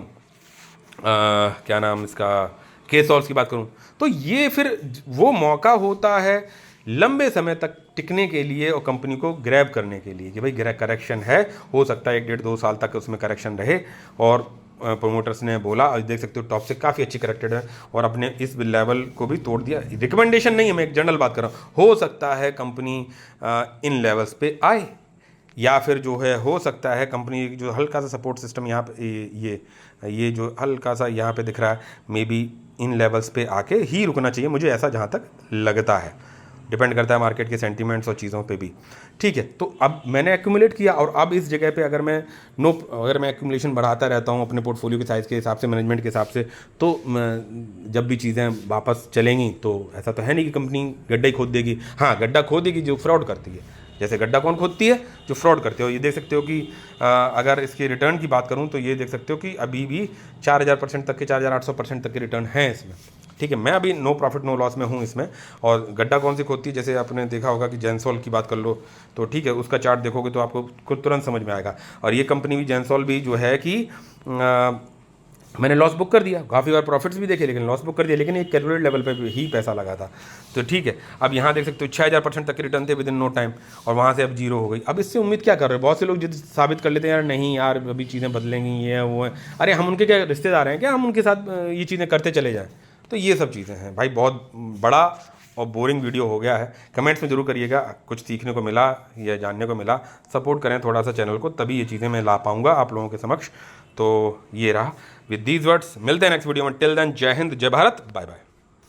क्या नाम इसका, केसॉल्स की बात करूँ तो ये फिर वो मौका होता है लंबे समय तक टिकने के लिए और कंपनी को ग्रैब करने के लिए कि भाई करेक्शन है, हो सकता है 1 डेढ़ 2 साल तक उसमें करेक्शन रहे। और प्रोमोटर्स ने बोला, आज देख सकते हो टॉप से काफ़ी अच्छी करेक्टेड है और अपने इस लेवल को भी तोड़ दिया। रिकमेंडेशन नहीं है, मैं एक जनरल बात कर रहा हूँ। हो सकता है कंपनी इन लेवल्स पे आए, या फिर जो है हो सकता है कंपनी जो हल्का सा सपोर्ट सिस्टम यहाँ पे ये जो हल्का सा यहाँ पे दिख रहा है, मे बी इन लेवल्स पे आके ही रुकना चाहिए मुझे, ऐसा जहाँ तक लगता है। डिपेंड करता है मार्केट के सेंटीमेंट्स और चीज़ों पे भी, ठीक है। तो अब मैंने एक्यूमुलेट किया और अब इस जगह पे अगर मैं एक्यूमुलेशन बढ़ाता रहता हूँ अपने पोर्टफोलियो के साइज़ के हिसाब से, मैनेजमेंट के हिसाब से, तो जब भी चीज़ें वापस चलेंगी तो ऐसा तो है नहीं कि कंपनी गड्ढा ही खोद देगी। हाँ, गड्ढा खोदेगी जो फ्रॉड करती है। जैसे गड्ढा कौन खोदती है? जो फ्रॉड करते हो। ये देख सकते हो कि अगर इसके रिटर्न की बात करूँ तो ये देख सकते हो कि अभी भी 4,000% तक के 4,800% तक के रिटर्न हैं इसमें, ठीक है। मैं अभी नो प्रॉफिट नो लॉस में हूँ इसमें। और गड्ढा कौन सी खोदती है, जैसे आपने देखा होगा कि जेंसॉल की बात कर लो तो ठीक है, उसका चार्ट देखोगे तो आपको खुद तुरंत समझ में आएगा। और ये कंपनी भी जेंसॉल भी जो है कि मैंने लॉस बुक कर दिया, काफ़ी बार प्रॉफिट्स भी देखे लेकिन लॉस बुक कर दिया, लेकिन एक कैलकुलेटेड लेवल पे ही पैसा लगा था, तो ठीक है। अब यहाँ देख सकते हो 6,000% तक के रिटर्न थे विद इन नो टाइम और वहाँ से अब जीरो हो गई। अब इससे उम्मीद क्या कर रहे हो? बहुत से लोग जिद साबित कर लेते हैं यार नहीं यार अभी चीज़ें बदलेंगी, ये है वो है। अरे हम उनके क्या रिश्तेदार हैं क्या, हम उनके साथ ये चीज़ें करते चले जाएँ? तो ये सब चीज़ें हैं भाई। बहुत बड़ा और बोरिंग वीडियो हो गया है। कमेंट्स में जरूर करिएगा कुछ सीखने को मिला या जानने को मिला। सपोर्ट करें थोड़ा सा चैनल को, तभी ये चीज़ें मैं ला पाऊँगा आप लोगों के समक्ष। तो ये रहा विद दीज वर्ड्स, मिलते हैं नेक्स्ट वीडियो में। टिल देन जय हिंद, जय भारत, बाय बाय।